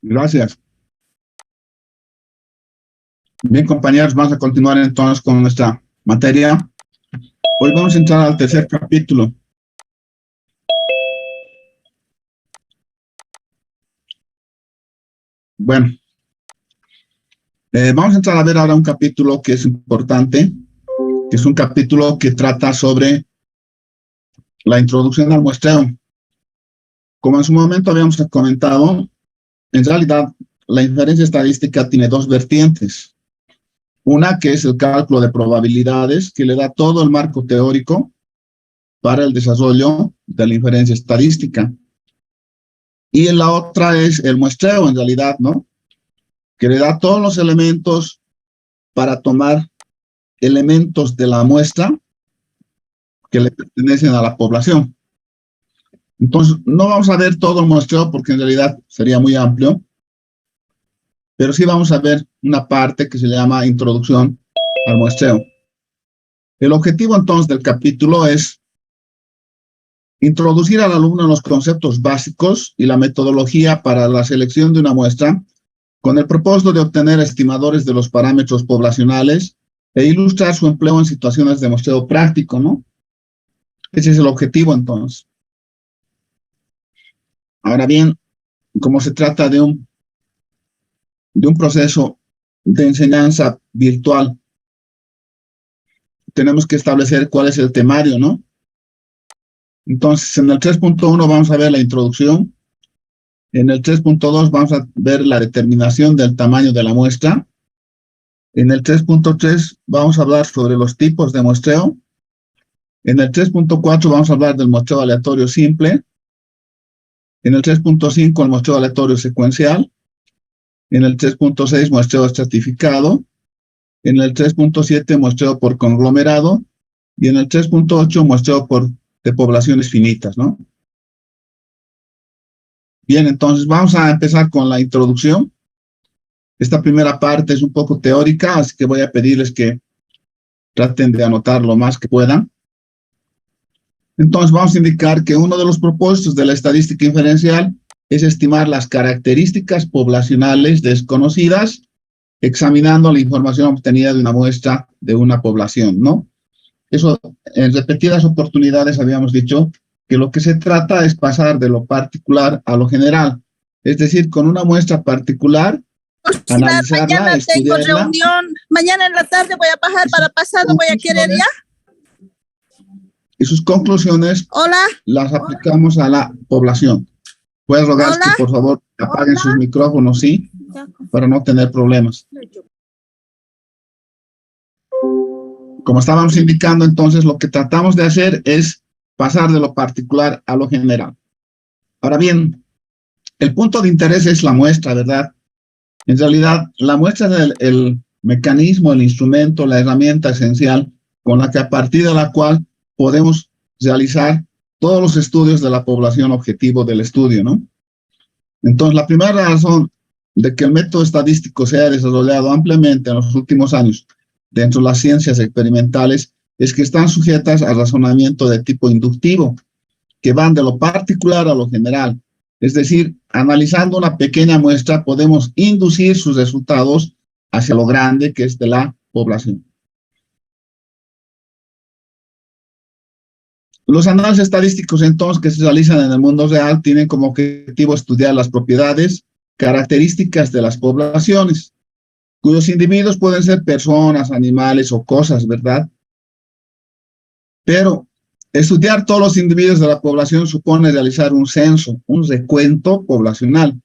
Gracias. Bien, compañeros, vamos a continuar entonces con nuestra materia. Hoy vamos a entrar al tercer capítulo. Bueno, vamos a entrar a ver ahora un capítulo que es importante, que es un capítulo que trata sobre la introducción al muestreo. Como en su momento habíamos comentado, en realidad la inferencia estadística tiene dos vertientes. Una que es el cálculo de probabilidades, que le da todo el marco teórico para el desarrollo de la inferencia estadística. Y la otra es el muestreo, en realidad, ¿no? Que le da todos los elementos para tomar elementos de la muestra que le pertenecen a la población. Entonces, no vamos a ver todo el muestreo porque en realidad sería muy amplio, pero sí vamos a ver una parte que se llama introducción al muestreo. El objetivo entonces del capítulo es introducir al alumno en los conceptos básicos y la metodología para la selección de una muestra con el propósito de obtener estimadores de los parámetros poblacionales e ilustrar su empleo en situaciones de muestreo práctico, ¿no? Ese es el objetivo entonces. Ahora bien, como se trata de un proceso de enseñanza virtual, tenemos que establecer cuál es el temario, ¿no? Entonces, en el 3.1 vamos a ver la introducción. En el 3.2 vamos a ver la determinación del tamaño de la muestra. En el 3.3 vamos a hablar sobre los tipos de muestreo. En el 3.4 vamos a hablar del muestreo aleatorio simple. En el 3.5 el muestreo aleatorio secuencial. En el 3.6 muestreo estratificado. En el 3.7 muestreo por conglomerado. Y en el 3.8 muestreo de poblaciones finitas, ¿no? Bien, entonces vamos a empezar con la introducción. Esta primera parte es un poco teórica, así que voy a pedirles que traten de anotar lo más que puedan. Entonces vamos a indicar que uno de los propósitos de la estadística inferencial es estimar las características poblacionales desconocidas, examinando la información obtenida de una muestra de una población, ¿no? Eso, en repetidas oportunidades habíamos dicho que lo que se trata es pasar de lo particular a lo general. Es decir, con una muestra particular, analizarla, mañana tengo estudiarla. reunión, mañana en la tarde voy a bajar para pasado, voy a querer ya. Y sus conclusiones las aplicamos a la población. Puedes rogar que por favor apaguen sus micrófonos, ¿sí? Para no tener problemas. Como estábamos indicando, entonces lo que tratamos de hacer es pasar de lo particular a lo general. Ahora bien, el punto de interés es la muestra, ¿verdad? En realidad, la muestra es el mecanismo, el instrumento, la herramienta esencial con la que a partir de la cual podemos realizar todos los estudios de la población objetivo del estudio, ¿no? Entonces, la primera razón de que el método estadístico se haya desarrollado ampliamente en los últimos años dentro de las ciencias experimentales es que están sujetas al razonamiento de tipo inductivo, que van de lo particular a lo general. Es decir, analizando una pequeña muestra, podemos inducir sus resultados hacia lo grande que es de la población. Los análisis estadísticos, entonces, que se realizan en el mundo real, tienen como objetivo estudiar las propiedades, características de las poblaciones, cuyos individuos pueden ser personas, animales o cosas, ¿verdad? Pero estudiar todos los individuos de la población supone realizar un censo, un recuento poblacional,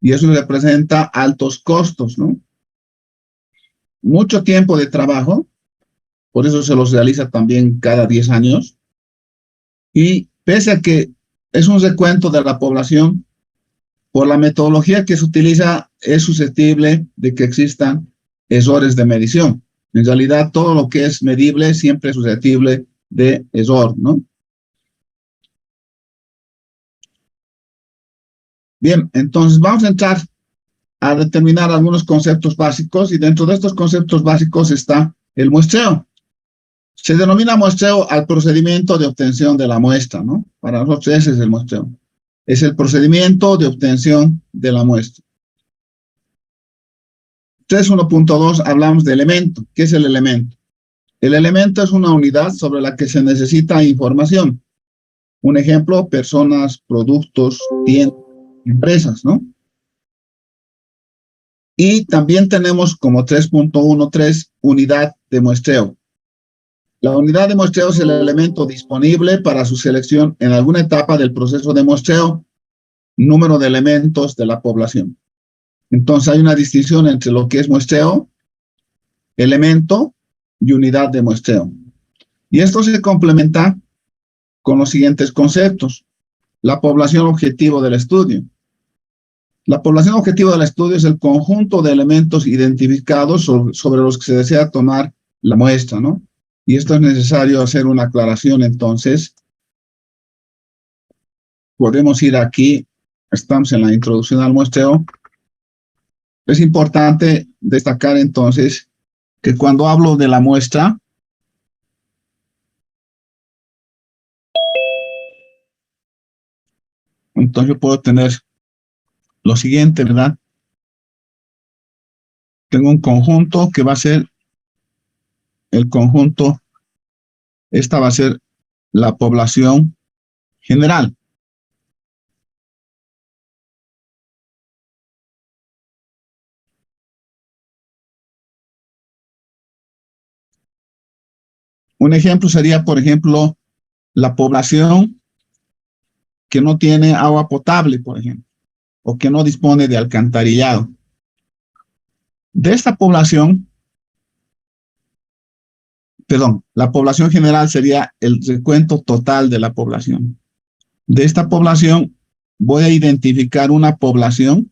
y eso representa altos costos, ¿no? Mucho tiempo de trabajo, por eso se los realiza también cada 10 años, y pese a que es un recuento de la población, por la metodología que se utiliza es susceptible de que existan errores de medición. En realidad, todo lo que es medible siempre es susceptible de error, ¿no? Bien, entonces vamos a entrar a determinar algunos conceptos básicos y dentro de estos conceptos básicos está el muestreo. Se denomina muestreo al procedimiento de obtención de la muestra, ¿no? Para nosotros ese es el muestreo. Es el procedimiento de obtención de la muestra. 3.1.2 hablamos de elemento. ¿Qué es el elemento? El elemento es una unidad sobre la que se necesita información. Un ejemplo, personas, productos, tiendas, empresas, ¿no? Y también tenemos como 3.13 unidad de muestreo. La unidad de muestreo es el elemento disponible para su selección en alguna etapa del proceso de muestreo, número de elementos de la población. Entonces hay una distinción entre lo que es muestreo, elemento y unidad de muestreo. Y esto se complementa con los siguientes conceptos. La población objetivo del estudio. La población objetivo del estudio es el conjunto de elementos identificados sobre los que se desea tomar la muestra, ¿no? Y esto es necesario hacer una aclaración, entonces. Podemos ir aquí, estamos en la introducción al muestreo. Es importante destacar entonces que cuando hablo de la muestra, entonces yo puedo tener lo siguiente, ¿verdad? Tengo un conjunto que va a ser el conjunto, esta va a ser la población general. Un ejemplo sería, por ejemplo, la población que no tiene agua potable, por ejemplo, o que no dispone de alcantarillado. De esta población, perdón, la población general sería el recuento total de la población. De esta población voy a identificar una población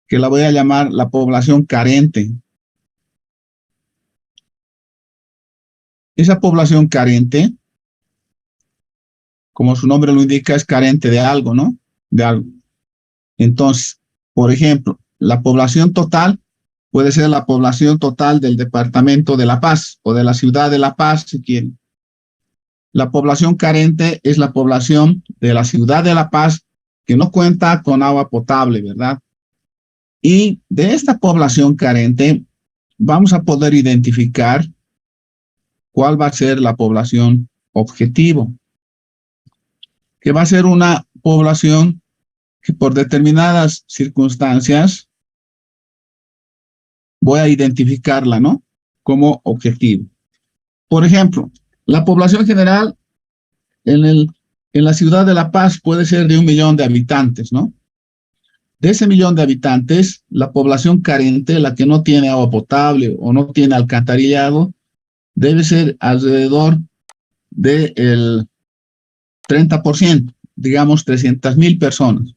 que la voy a llamar la población carente. Esa población carente, como su nombre lo indica, es carente de algo, ¿no? De algo. Entonces, por ejemplo, la población total puede ser la población total del departamento de La Paz o de la ciudad de La Paz, si quieren. La población carente es la población de la ciudad de La Paz que no cuenta con agua potable, ¿verdad? Y de esta población carente vamos a poder identificar cuál va a ser la población objetivo, que va a ser una población que por determinadas circunstancias voy a identificarla, ¿no? Como objetivo. Por ejemplo, la población general en la ciudad de La Paz puede ser de 1 millón de habitantes, ¿no? De ese 1 millón de habitantes, la población carente, la que no tiene agua potable o no tiene alcantarillado, debe ser alrededor del 30%, digamos 300,000 personas.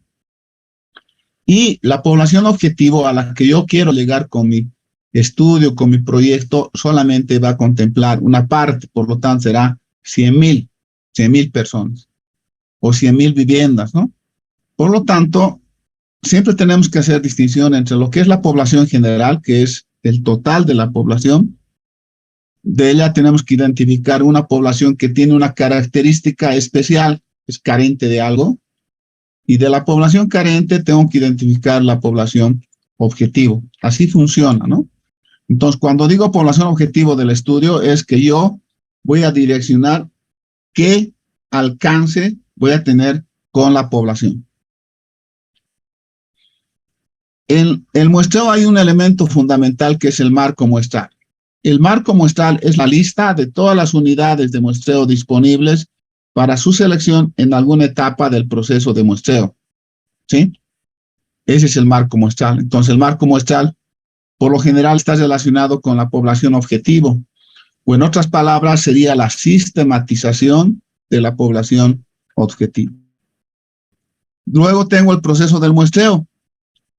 Y la población objetivo a la que yo quiero llegar con mi estudio, con mi proyecto, solamente va a contemplar una parte, por lo tanto será 100,000 personas o 100,000 viviendas, ¿no? Por lo tanto, siempre tenemos que hacer distinción entre lo que es la población general, que es el total de la población. De ella tenemos que identificar una población que tiene una característica especial, es carente de algo. Y de la población carente tengo que identificar la población objetivo. Así funciona, ¿no? Entonces, cuando digo población objetivo del estudio, es que yo voy a direccionar qué alcance voy a tener con la población. En el muestreo hay un elemento fundamental que es el marco muestral. El marco muestral es la lista de todas las unidades de muestreo disponibles para su selección en alguna etapa del proceso de muestreo. ¿Sí? Ese es el marco muestral. Entonces, el marco muestral, por lo general, está relacionado con la población objetivo, o en otras palabras, sería la sistematización de la población objetivo. Luego tengo el proceso del muestreo.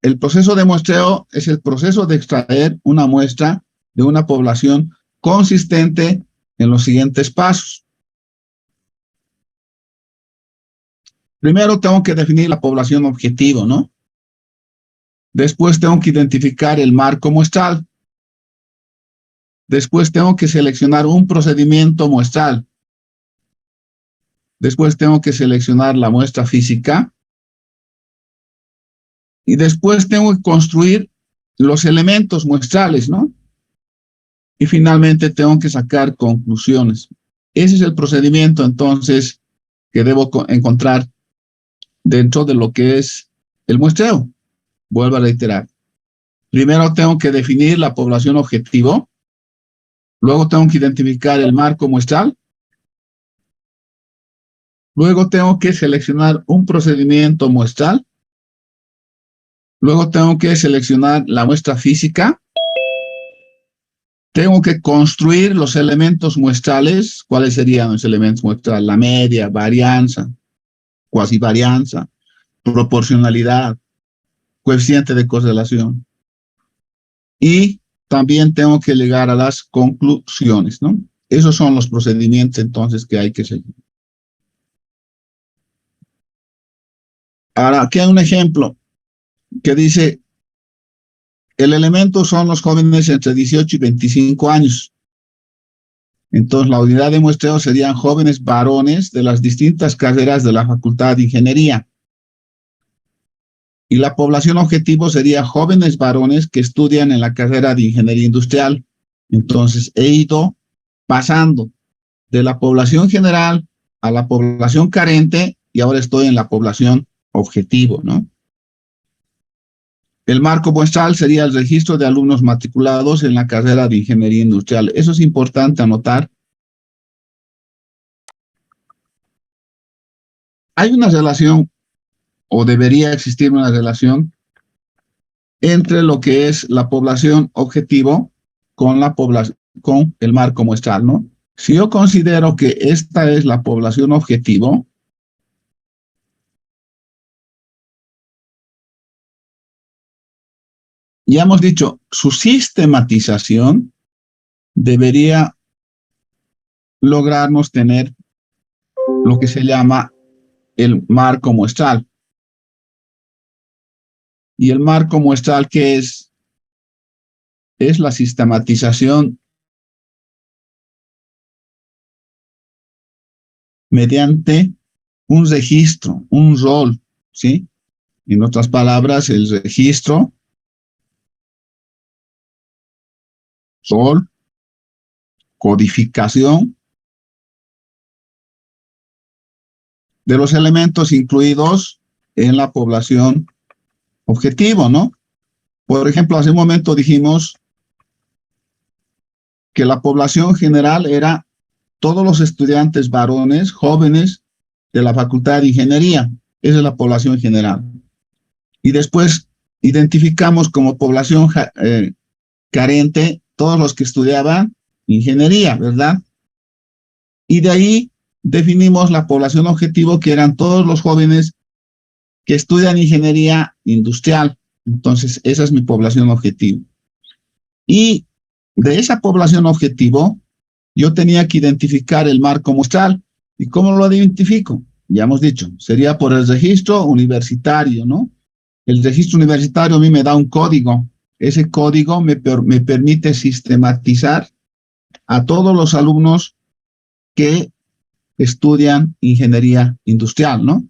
El proceso de muestreo es el proceso de extraer una muestra de una población consistente en los siguientes pasos. Primero tengo que definir la población objetivo, ¿no? Después tengo que identificar el marco muestral. Después tengo que seleccionar un procedimiento muestral. Después tengo que seleccionar la muestra física. Y después tengo que construir los elementos muestrales, ¿no? Y finalmente tengo que sacar conclusiones. Ese es el procedimiento, entonces, que debo encontrar dentro de lo que es el muestreo. Vuelvo a reiterar. Primero tengo que definir la población objetivo. Luego tengo que identificar el marco muestral. Luego tengo que seleccionar un procedimiento muestral. Luego tengo que seleccionar la muestra física. Tengo que construir los elementos muestrales. ¿Cuáles serían los elementos muestrales? La media, varianza, cuasivarianza, proporcionalidad, coeficiente de correlación. Y también tengo que llegar a las conclusiones, ¿no? Esos son los procedimientos entonces que hay que seguir. Ahora, aquí hay un ejemplo que dice, el elemento son los jóvenes entre 18 y 25 años. Entonces, la unidad de muestreo serían jóvenes varones de las distintas carreras de la Facultad de Ingeniería. Y la población objetivo sería jóvenes varones que estudian en la carrera de Ingeniería Industrial. Entonces, he ido pasando de la población general a la población carente y ahora estoy en la población objetivo, ¿no? El marco muestral sería el registro de alumnos matriculados en la carrera de Ingeniería Industrial. Eso es importante anotar. Hay una relación, o debería existir una relación, entre lo que es la población objetivo con la población, con el marco muestral, ¿no? Si yo considero que esta es la población objetivo, ya hemos dicho, su sistematización debería lograrnos tener lo que se llama el marco muestral. Y el marco muestral, ¿qué es? Es la sistematización mediante un registro, un rol, ¿sí? En otras palabras, el registro, rol, codificación de los elementos incluidos en la población objetivo, ¿no? Por ejemplo, hace un momento dijimos que la población general era todos los estudiantes varones, jóvenes de la Facultad de Ingeniería. Esa es la población general. Y después identificamos como población carente todos los que estudiaban ingeniería, ¿verdad? Y de ahí definimos la población objetivo, que eran todos los jóvenes que estudian ingeniería industrial. Entonces, esa es mi población objetivo. Y de esa población objetivo, yo tenía que identificar el marco muestral. ¿Y cómo lo identifico? Ya hemos dicho, sería por el registro universitario, ¿no? El registro universitario a mí me da un código. Ese código me permite sistematizar a todos los alumnos que estudian ingeniería industrial, ¿no?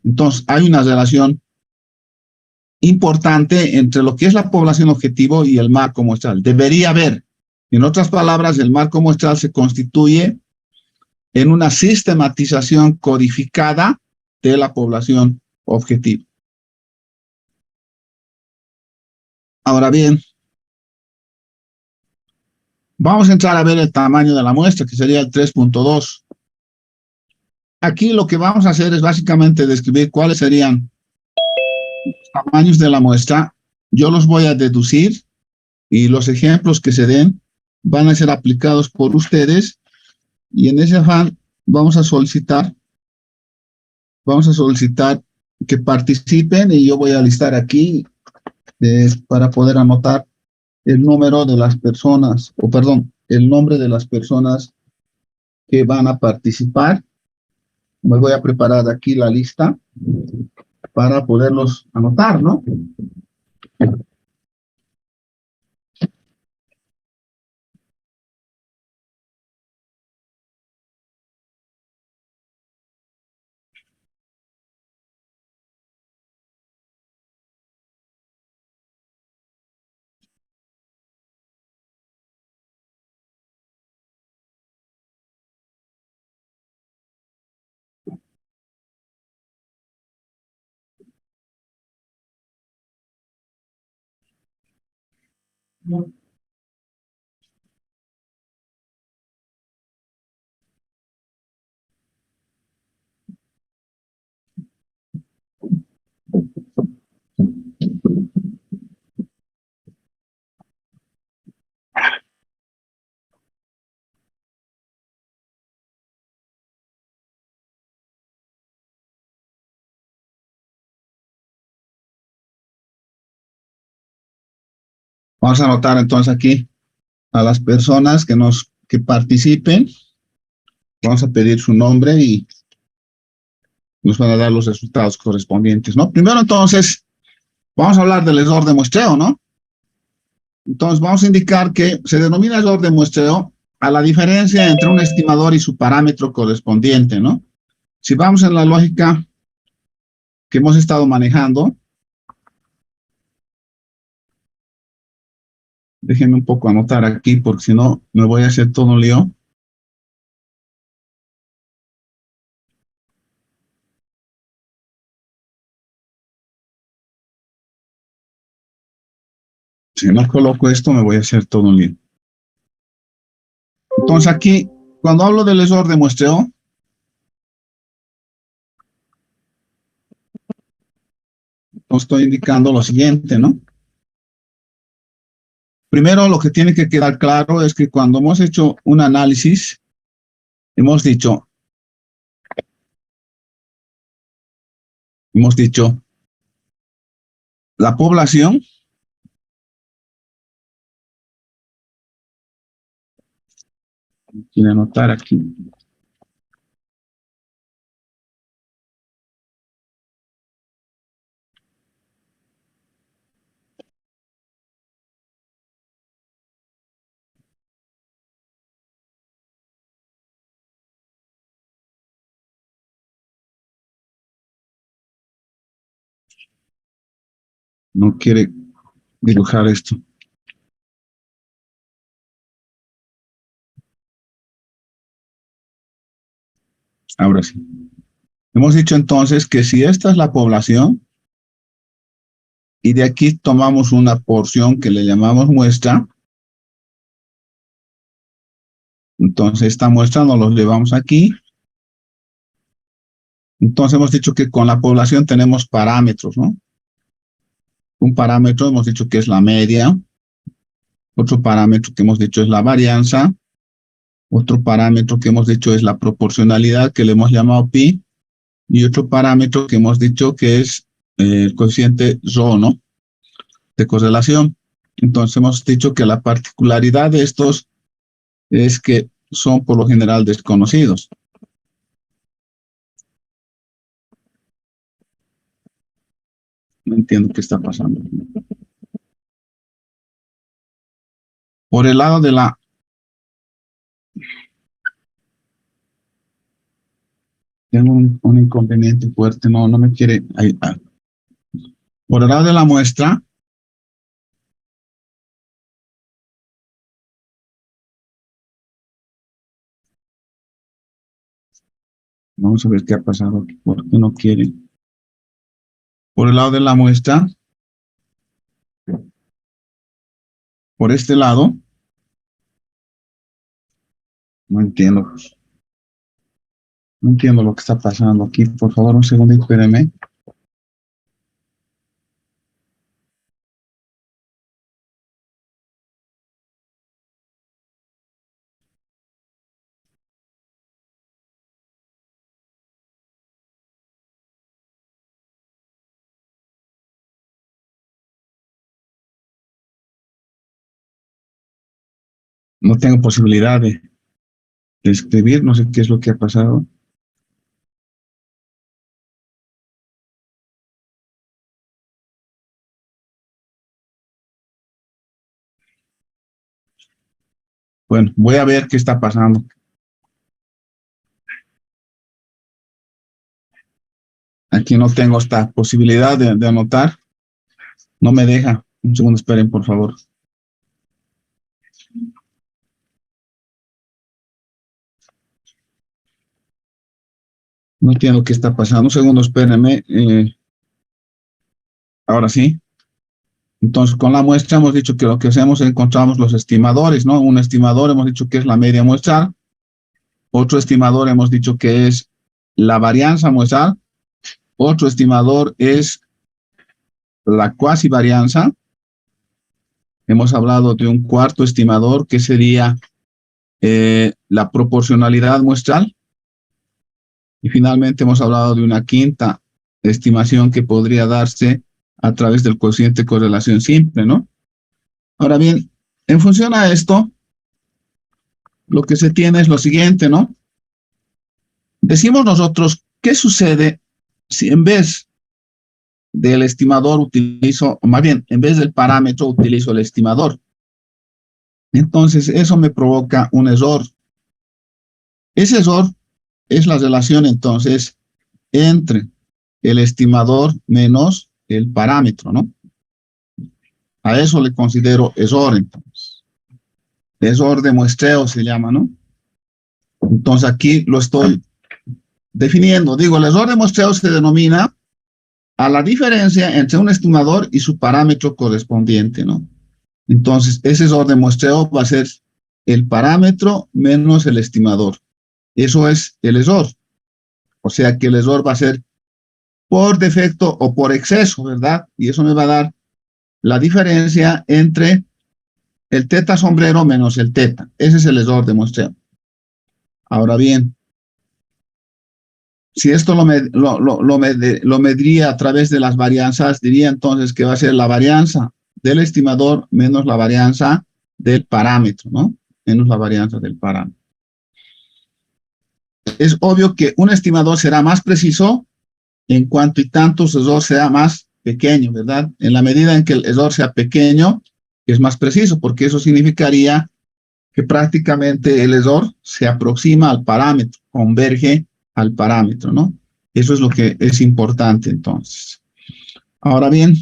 Entonces, hay una relación importante entre lo que es la población objetivo y el marco muestral. Debería haber. En otras palabras, el marco muestral se constituye en una sistematización codificada de la población objetivo. Ahora bien, vamos a entrar a ver el tamaño de la muestra, que sería el 3.2. Aquí lo que vamos a hacer es básicamente describir cuáles serían los tamaños de la muestra. Yo los voy a deducir y los ejemplos que se den van a ser aplicados por ustedes, y en ese afán vamos a solicitar que participen, y yo voy a listar aquí para poder anotar el número de las personas, o perdón, el nombre de las personas que van a participar. Me voy a preparar aquí la lista para poderlos anotar, ¿no? Vamos a anotar entonces aquí a las personas que participen. Vamos a pedir su nombre y nos van a dar los resultados correspondientes, ¿no? Primero, entonces, vamos a hablar del error de muestreo, ¿no? Entonces, vamos a indicar que se denomina error de muestreo a la diferencia entre un estimador y su parámetro correspondiente, ¿no? Si vamos en la lógica que hemos estado manejando, déjenme un poco anotar aquí, porque si no, me voy a hacer todo un lío. Si no coloco esto, me voy a hacer todo un lío. Entonces aquí, cuando hablo del error de muestreo, estoy indicando lo siguiente, ¿no? Primero, lo que tiene que quedar claro es que cuando hemos hecho un análisis, hemos dicho, la población quiero anotar aquí. No quiere dibujar esto. Ahora sí. Hemos dicho entonces que si esta es la población y de aquí tomamos una porción que le llamamos muestra, entonces esta muestra nos la llevamos aquí. Entonces hemos dicho que con la población tenemos parámetros, ¿no? Un parámetro hemos dicho que es la media, otro parámetro que hemos dicho es la varianza, otro parámetro que hemos dicho es la proporcionalidad, que le hemos llamado pi, y otro parámetro que hemos dicho que es el coeficiente rho, ¿no? De correlación. Entonces hemos dicho que la particularidad de estos es que son por lo general desconocidos. No entiendo qué está pasando. Por el lado de la... Tengo un inconveniente fuerte, no me quiere... Ahí, por el lado de la muestra, vamos a ver qué ha pasado aquí, por qué no quiere. Por el lado de la muestra, por este lado, no entiendo. No entiendo lo que está pasando aquí. Por favor, un segundo, espéreme. No tengo posibilidad de escribir, no sé qué es lo que ha pasado. Bueno, voy a ver qué está pasando. Aquí no tengo esta posibilidad de anotar. No me deja. Un segundo, esperen, por favor. No entiendo qué está pasando. Un segundo, espérenme. Ahora sí. Entonces, con la muestra hemos dicho que lo que hacemos es encontramos los estimadores, ¿no? Un estimador hemos dicho que es la media muestral. Otro estimador hemos dicho que es la varianza muestral. Otro estimador es la cuasi varianza. Hemos hablado de un cuarto estimador que sería la proporcionalidad muestral. Y finalmente hemos hablado de una quinta estimación que podría darse a través del cociente de correlación simple, ¿no? Ahora bien, en función a esto, lo que se tiene es lo siguiente, ¿no? Decimos nosotros, ¿qué sucede si en vez del estimador utilizo, o más bien, en vez del parámetro utilizo el estimador? Entonces, eso me provoca un error. Ese error es la relación, entonces, entre el estimador menos el parámetro, ¿no? A eso le considero error, entonces. Error de muestreo se llama, ¿no? Entonces, aquí lo estoy definiendo. Digo, el error de muestreo se denomina a la diferencia entre un estimador y su parámetro correspondiente, ¿no? Entonces, ese error de muestreo va a ser el parámetro menos el estimador. Eso es el error. O sea que el error va a ser por defecto o por exceso, ¿verdad? Y eso me va a dar la diferencia entre el teta sombrero menos el teta. Ese es el error de muestreo. Ahora bien, si esto lo mediría a través de las varianzas, diría entonces que va a ser la varianza del estimador menos la varianza del parámetro, ¿no? Menos la varianza del parámetro. Es obvio que un estimador será más preciso en cuanto y tanto su error sea más pequeño, ¿verdad? En la medida en que el error sea pequeño, es más preciso, porque eso significaría que prácticamente el error se aproxima al parámetro, converge al parámetro, ¿no? Eso es lo que es importante, entonces. Ahora bien,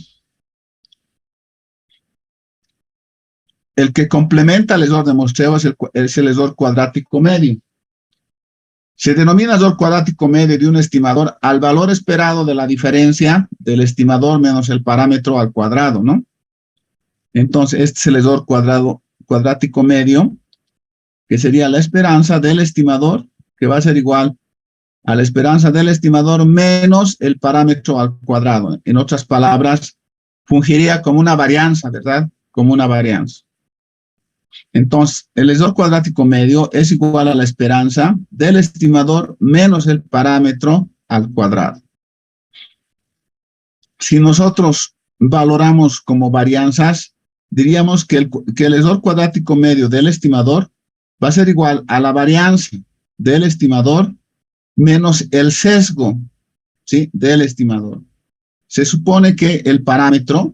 el que complementa el error de muestreo es el error cuadrático medio. Se denomina error cuadrático medio de un estimador al valor esperado de la diferencia del estimador menos el parámetro al cuadrado, ¿no? Entonces, este es el error cuadrático medio, que sería la esperanza del estimador, que va a ser igual a la esperanza del estimador menos el parámetro al cuadrado. En otras palabras, fungiría como una varianza, ¿verdad? Como una varianza. Entonces, el error cuadrático medio es igual a la esperanza del estimador menos el parámetro al cuadrado. Si nosotros valoramos como varianzas, diríamos que el error cuadrático medio del estimador va a ser igual a la varianza del estimador menos el sesgo, ¿sí?, del estimador. Se supone que el parámetro,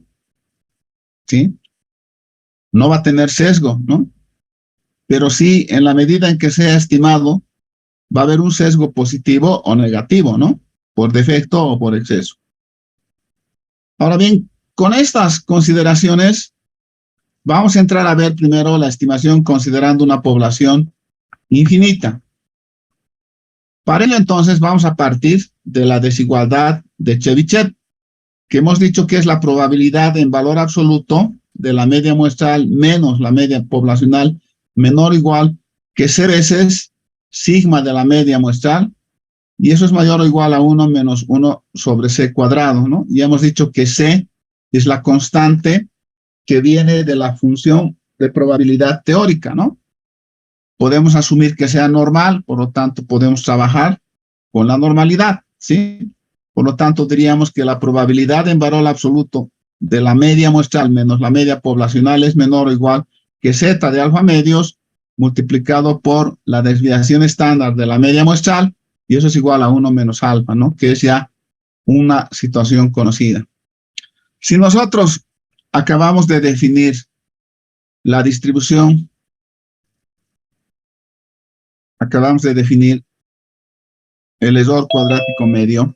¿sí?, no va a tener sesgo, ¿no? Pero sí, en la medida en que sea estimado, va a haber un sesgo positivo o negativo, ¿no? Por defecto o por exceso. Ahora bien, con estas consideraciones, vamos a entrar a ver primero la estimación considerando una población infinita. Para ello, entonces, vamos a partir de la desigualdad de Chebyshev, que hemos dicho que es la probabilidad en valor absoluto de la media muestral menos la media poblacional menor o igual que C veces sigma de la media muestral, y eso es mayor o igual a 1 menos 1 sobre C cuadrado, ¿no? Ya hemos dicho que C es la constante que viene de la función de probabilidad teórica, ¿no? Podemos asumir que sea normal, por lo tanto podemos trabajar con la normalidad, ¿sí? Por lo tanto diríamos que la probabilidad en valor absoluto de la media muestral menos la media poblacional es menor o igual que Z de alfa medios multiplicado por la desviación estándar de la media muestral, y eso es igual a 1 menos alfa, ¿no? Que es ya una situación conocida. Si nosotros acabamos de definir la distribución, acabamos de definir el error cuadrático medio,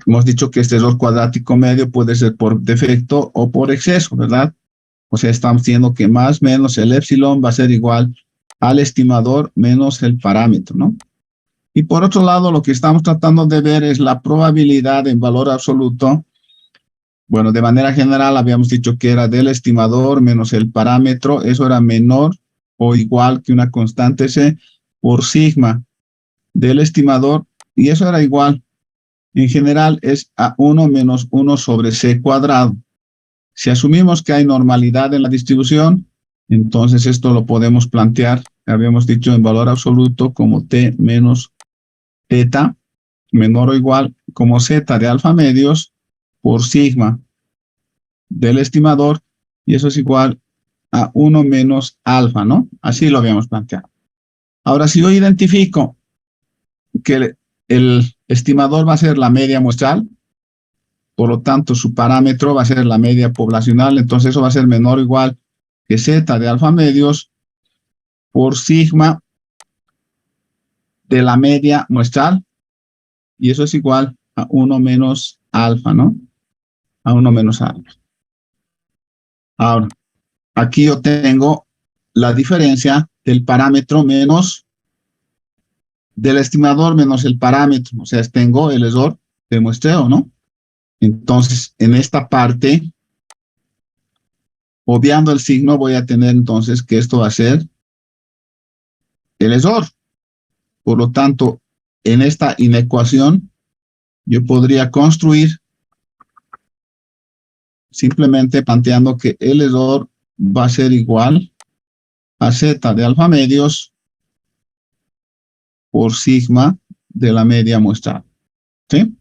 hemos dicho que este error cuadrático medio puede ser por defecto o por exceso, ¿verdad? O sea, estamos diciendo que más menos el epsilon va a ser igual al estimador menos el parámetro, ¿no? Y por otro lado, lo que estamos tratando de ver es la probabilidad en valor absoluto Bueno, de manera general habíamos dicho que era del estimador menos el parámetro. Eso era menor o igual que una constante C por sigma del estimador. Y eso era igual. En general es a 1 menos 1 sobre C cuadrado. Si asumimos que hay normalidad en la distribución, entonces esto lo podemos plantear, habíamos dicho, en valor absoluto como T menos teta, menor o igual como Z de alfa medios por sigma del estimador, y eso es igual a 1 menos alfa, ¿no? Así lo habíamos planteado. Ahora, si yo identifico que el estimador va a ser la media muestral, por lo tanto, su parámetro va a ser la media poblacional, entonces eso va a ser menor o igual que Z de alfa medios por sigma de la media muestral, y eso es igual a 1 menos alfa, ¿no? A 1 menos alfa. Ahora, aquí yo tengo la diferencia del parámetro menos del estimador menos el parámetro, o sea, tengo el error de muestreo, ¿no? Entonces, en esta parte, obviando el signo, voy a tener entonces que esto va a ser el error. Por lo tanto, en esta inecuación, yo podría construir simplemente planteando que el error va a ser igual a Z de alfa medios por sigma de la media muestral. ¿Sí?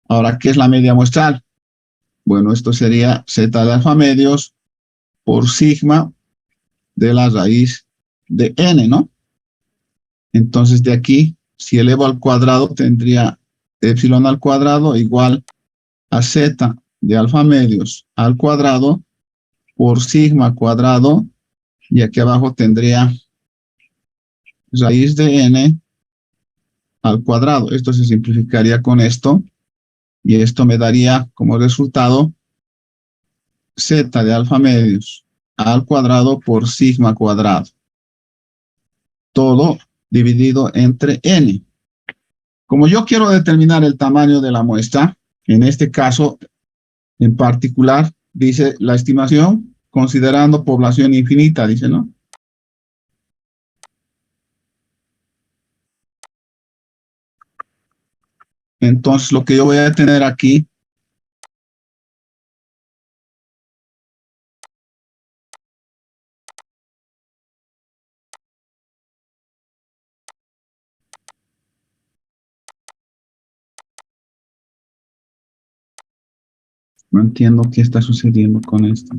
Ahora, ¿qué es la media muestral? Bueno, esto sería Z de alfa medios por sigma de la raíz de n, ¿no? Entonces, de aquí, si elevo al cuadrado, tendría epsilon al cuadrado igual a Z de alfa medios al cuadrado por sigma cuadrado, y aquí abajo tendría raíz de n al cuadrado. Esto se simplificaría con esto, y esto me daría como resultado Z de alfa medios al cuadrado por sigma cuadrado. Todo dividido entre n. Como yo quiero determinar el tamaño de la muestra, en este caso en particular, dice la estimación considerando población infinita, dice, ¿no? Entonces, lo que yo voy a tener aquí no entiendo qué está sucediendo con esto.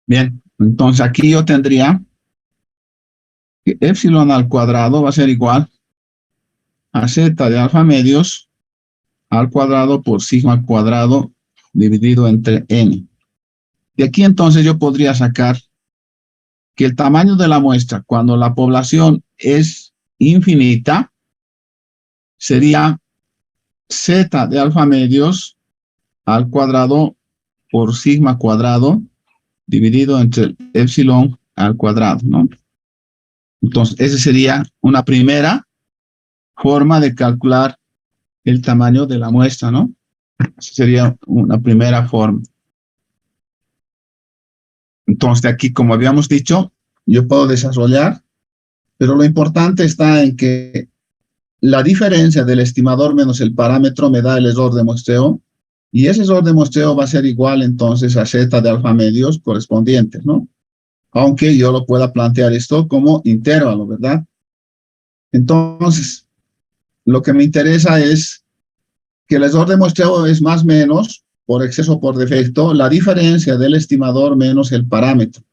Bien, entonces aquí yo tendría que epsilon al cuadrado va a ser igual a Z de alfa medios al cuadrado por sigma cuadrado dividido entre n. De aquí entonces yo podría sacar que el tamaño de la muestra cuando la población es infinita sería Z de alfa medios al cuadrado por sigma cuadrado dividido entre el epsilon al cuadrado, ¿no? Entonces, esa sería una primera forma de calcular el tamaño de la muestra, ¿no? Esa sería una primera forma. Entonces, de aquí, como habíamos dicho, yo puedo desarrollar, pero lo importante está en que la diferencia del estimador menos el parámetro me da el error de muestreo, y ese error de muestreo va a ser igual entonces a Z de alfa medios correspondientes, ¿no? Aunque yo lo pueda plantear esto como intervalo, ¿verdad? Entonces, lo que me interesa es que el error de muestreo es más o menos, por exceso o por defecto, la diferencia del estimador menos el parámetro.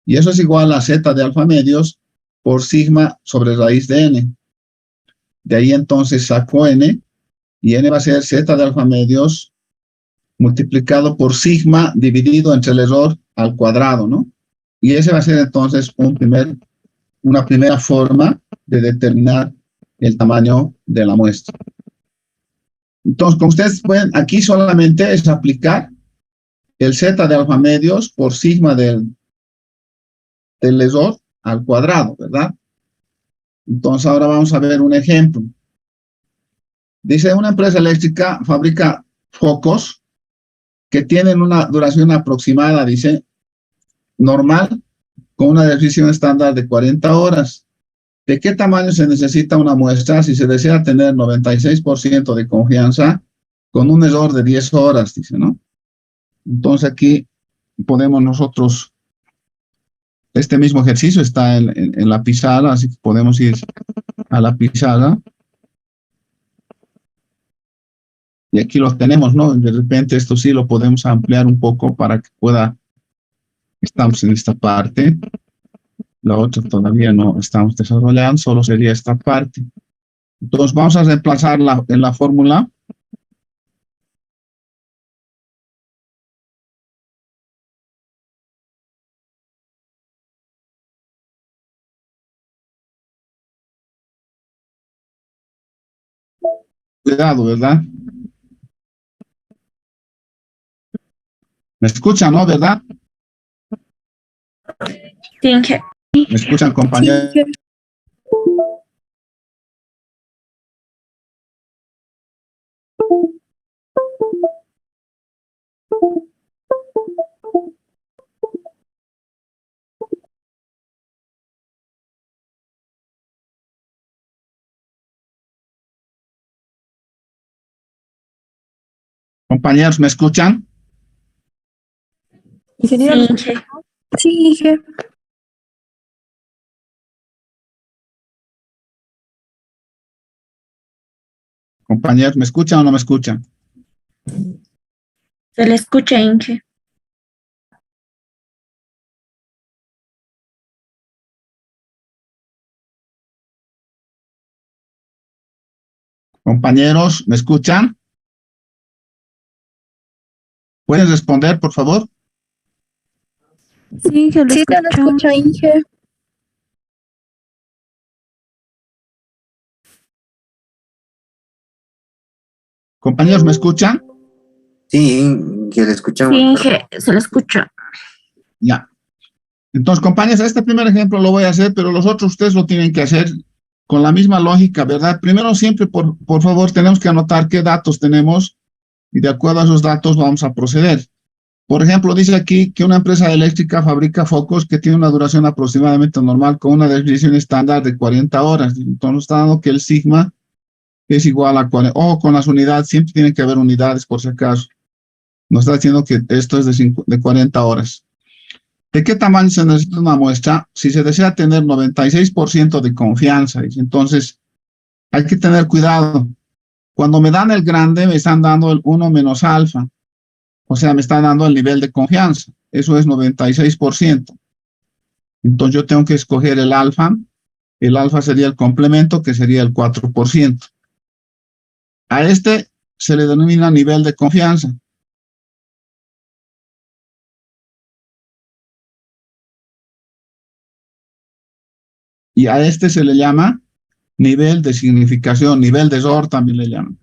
Y eso es igual a Z de alfa medios por sigma sobre raíz de n. De ahí entonces saco n, y n va a ser Z de alfa medios multiplicado por sigma dividido entre el error al cuadrado, ¿no? Y ese va a ser entonces una primera forma de determinar el tamaño de la muestra. Entonces, como ustedes pueden, aquí solamente es aplicar el z de alfa medios por sigma del error al cuadrado, ¿verdad? Entonces, ahora vamos a ver un ejemplo. Dice, una empresa eléctrica fabrica focos que tienen una duración aproximada, dice, normal, con una definición estándar de 40 horas. ¿De qué tamaño se necesita una muestra si se desea tener 96% de confianza con un error de 10 horas, dice, ¿no? Entonces aquí podemos nosotros, este mismo ejercicio está en la pizarra, así que podemos ir a la pizarra. Y aquí lo tenemos, ¿no? De repente esto sí lo podemos ampliar un poco para que pueda, estamos en esta parte. La otra todavía no estamos desarrollando, solo sería esta parte. Entonces vamos a reemplazarla en la fórmula. Cuidado, ¿verdad? ¿Me escuchan, no? ¿Verdad? Sí, Inge. ¿Me escuchan, compañeros? Sí, Compañeros, ¿me escuchan? Ingeniero. Inge. Sí, Inge. Compañeros, ¿me escuchan o no me escuchan? Se le escucha, Inge. Compañeros, ¿me escuchan? ¿Pueden responder, por favor? Sí, Inge, Sí, se lo escucha, Inge. Compañeros, ¿me escuchan? Sí, que le escuchamos. Sí, Inge, se le escucha. Ya. Entonces, compañeros, este primer ejemplo lo voy a hacer, pero los otros ustedes lo tienen que hacer con la misma lógica, ¿verdad? Primero, siempre, por favor, tenemos que anotar qué datos tenemos y de acuerdo a esos datos vamos a proceder. Por ejemplo, dice aquí que una empresa eléctrica fabrica focos que tiene una duración aproximadamente normal con una definición estándar de 40 horas. Entonces, está dando que el sigma es igual a 40. O con las unidades, siempre tiene que haber unidades por si acaso. Nos está diciendo que esto es de 40 horas. ¿De qué tamaño se necesita una muestra? Si se desea tener 96% de confianza. Entonces, hay que tener cuidado. Cuando me dan el grande, me están dando el 1 menos alfa. O sea, me están dando el nivel de confianza. Eso es 96%. Entonces, yo tengo que escoger el alfa. El alfa sería el complemento, que sería el 4%. A este se le denomina nivel de confianza. Y a este se le llama nivel de significación, nivel de error también le llaman.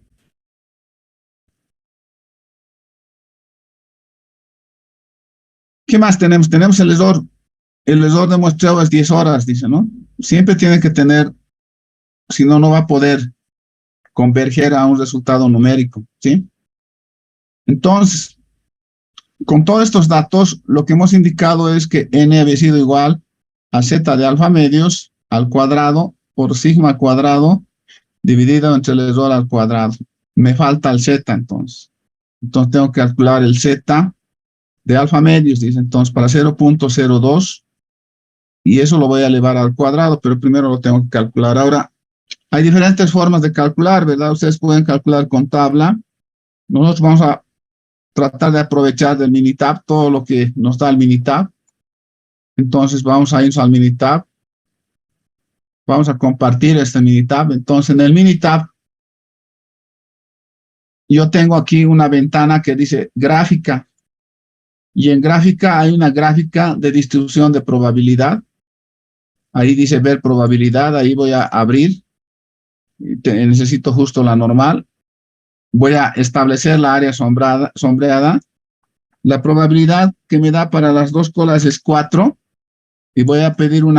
¿Qué más tenemos? Tenemos el error. El error de muestreo es 10 horas, dice, ¿no? Siempre tiene que tener, si no, no va a poder converger a un resultado numérico, ¿sí? Entonces, con todos estos datos, lo que hemos indicado es que n había sido igual a z de alfa medios al cuadrado por sigma cuadrado dividido entre el error al cuadrado. Me falta el z, entonces. Entonces, tengo que calcular el z de alfa medios, dice. Entonces, para 0.02, y eso lo voy a elevar al cuadrado, pero primero lo tengo que calcular. Ahora, hay diferentes formas de calcular, ¿verdad? Ustedes pueden calcular con tabla. Nosotros vamos a tratar de aprovechar del Minitab todo lo que nos da el Minitab. Entonces, vamos a irnos al Minitab. Vamos a compartir este Minitab. Entonces, en el Minitab, yo tengo aquí una ventana que dice gráfica. Y en gráfica hay una gráfica de distribución de probabilidad. Ahí dice ver probabilidad. Ahí voy a abrir. Necesito justo la normal. Voy a establecer la área sombreada. La probabilidad que me da para las dos colas es 4. Y voy a pedir un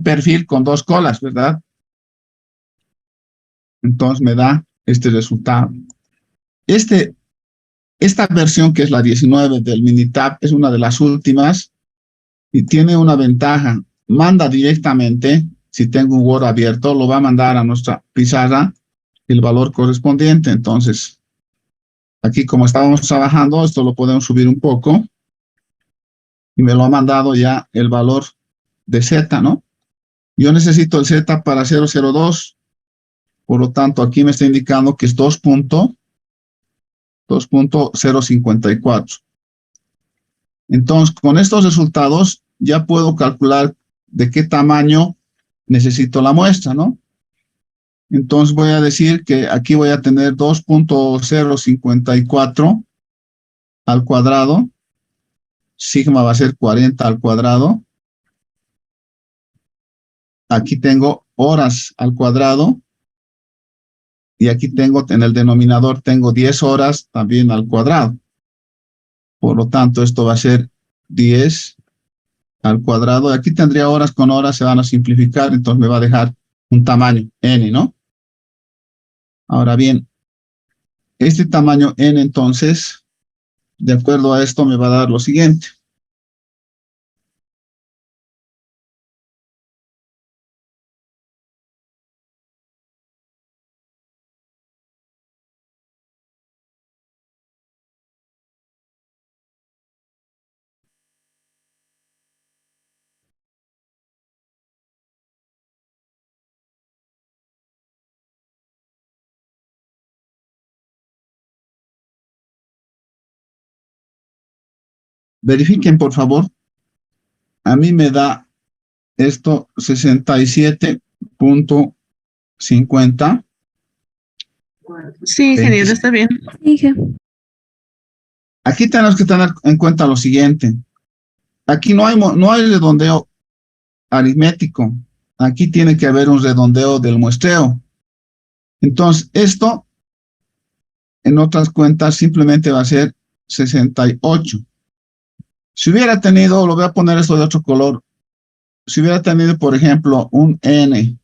perfil con dos colas, ¿verdad? Entonces me da este resultado. Esta versión, que es la 19 del Minitab, es una de las últimas y tiene una ventaja. Manda directamente, si tengo un Word abierto, lo va a mandar a nuestra pizarra el valor correspondiente. Entonces, aquí como estábamos trabajando, esto lo podemos subir un poco y me lo ha mandado ya el valor de Z, ¿no? Yo necesito el Z para 002, por lo tanto, aquí me está indicando que es 2.054. Entonces, con estos resultados ya puedo calcular de qué tamaño necesito la muestra, ¿no? Entonces voy a decir que aquí voy a tener 2.054 al cuadrado. Sigma va a ser 40 al cuadrado. Aquí tengo horas al cuadrado. Y aquí tengo, en el denominador, tengo 10 horas también al cuadrado. Por lo tanto, esto va a ser 10 al cuadrado. Aquí tendría horas con horas, se van a simplificar, entonces me va a dejar un tamaño n, ¿no? Ahora bien, este tamaño n, entonces, de acuerdo a esto, me va a dar lo siguiente. Verifiquen, por favor. A mí me da esto 67.50. Sí, ingeniero, está bien. Aquí tenemos que tener en cuenta lo siguiente. Aquí no hay redondeo aritmético. Aquí tiene que haber un redondeo del muestreo. Entonces, esto, en otras cuentas, simplemente va a ser 68. Si hubiera tenido, lo voy a poner esto de otro color. Si hubiera tenido, por ejemplo, un n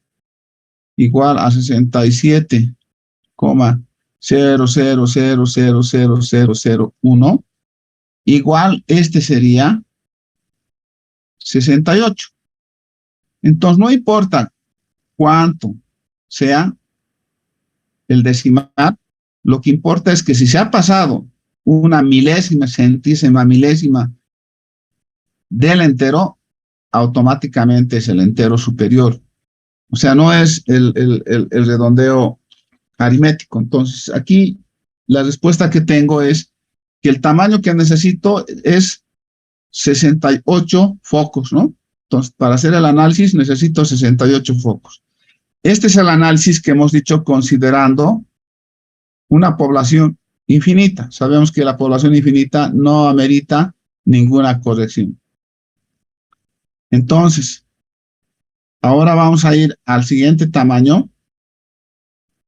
igual a 67,00000001, igual este sería 68. Entonces, no importa cuánto sea el decimal, lo que importa es que si se ha pasado una milésima, centésima, milésima del entero, automáticamente es el entero superior. O sea, no es el redondeo aritmético. Entonces, aquí la respuesta que tengo es que el tamaño que necesito es 68 focos, ¿no? Entonces, para hacer el análisis necesito 68 focos. Este es el análisis que hemos dicho considerando una población infinita. Sabemos que la población infinita no amerita ninguna corrección. Entonces, ahora vamos a ir al siguiente tamaño.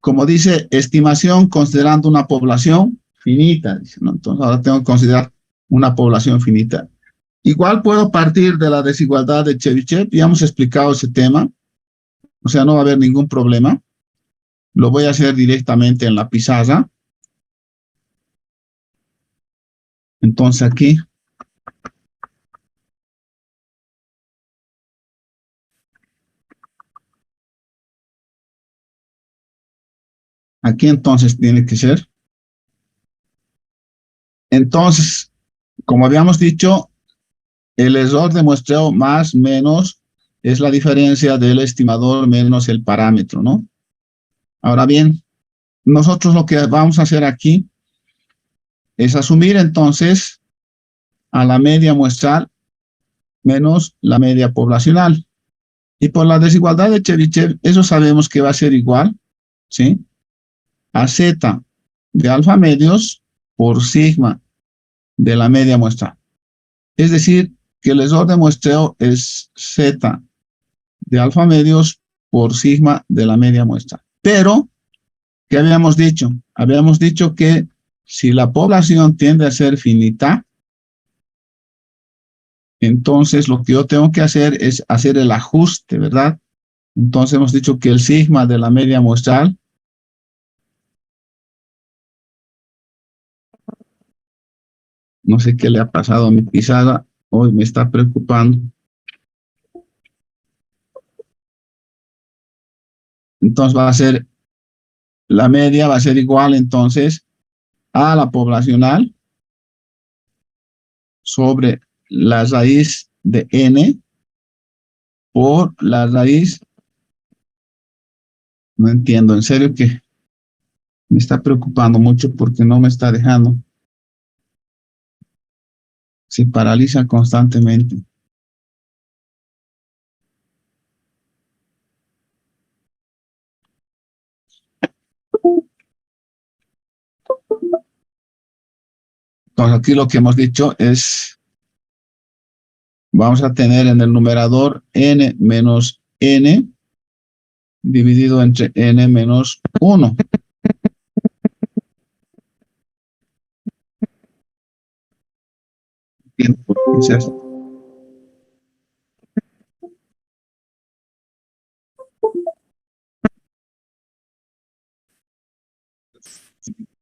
Como dice, estimación considerando una población finita, dice, ¿no? Entonces, ahora tengo que considerar una población finita. Igual puedo partir de la desigualdad de Chebyshev, ya hemos explicado ese tema, o sea, no va a haber ningún problema. Lo voy a hacer directamente en la pizarra. Entonces aquí. Aquí entonces tiene que ser. Entonces, como habíamos dicho, el error de muestreo más menos es la diferencia del estimador menos el parámetro, ¿no? Ahora bien, nosotros lo que vamos a hacer aquí es asumir entonces a la media muestral menos la media poblacional. Y por la desigualdad de Chebyshev, eso sabemos que va a ser igual, ¿sí? a Z de alfa medios por sigma de la media muestral. Es decir, que el error de muestreo es Z de alfa medios por sigma de la media muestral. Pero, ¿qué habíamos dicho? Habíamos dicho que si la población tiende a ser finita, entonces lo que yo tengo que hacer es hacer el ajuste, ¿verdad? Entonces hemos dicho que el sigma de la media muestral no sé qué le ha pasado a mi pizarra, hoy me está preocupando. Entonces va a ser, la media va a ser igual entonces a la poblacional sobre la raíz de n por la raíz, no entiendo, en serio que me está preocupando mucho porque no me está dejando, se paraliza constantemente. Entonces aquí lo que hemos dicho es, vamos a tener en el numerador n menos n dividido entre n menos 1.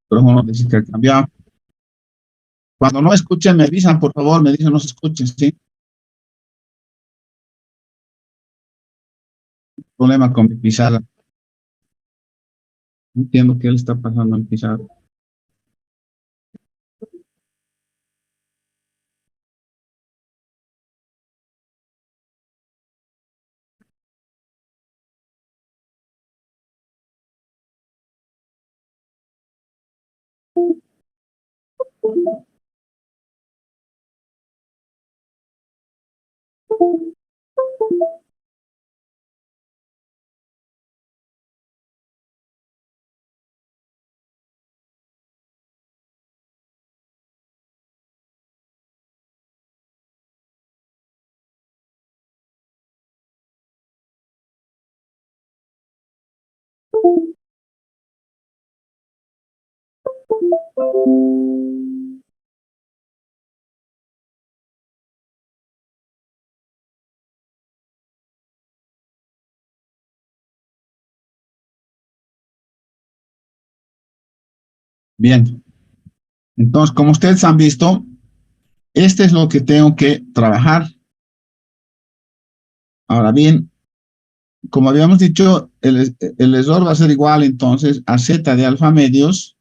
Pero uno dice que ha cambiado. Cuando no escuchen, me avisan, por favor, me dicen no se escuchen, ¿sí? Problema con mi pizarra. No entiendo qué le está pasando a mi pizarra. Bien. Entonces, como ustedes han visto, este es lo que tengo que trabajar. Ahora bien, como habíamos dicho, el error va a ser igual entonces a Z de alfa medios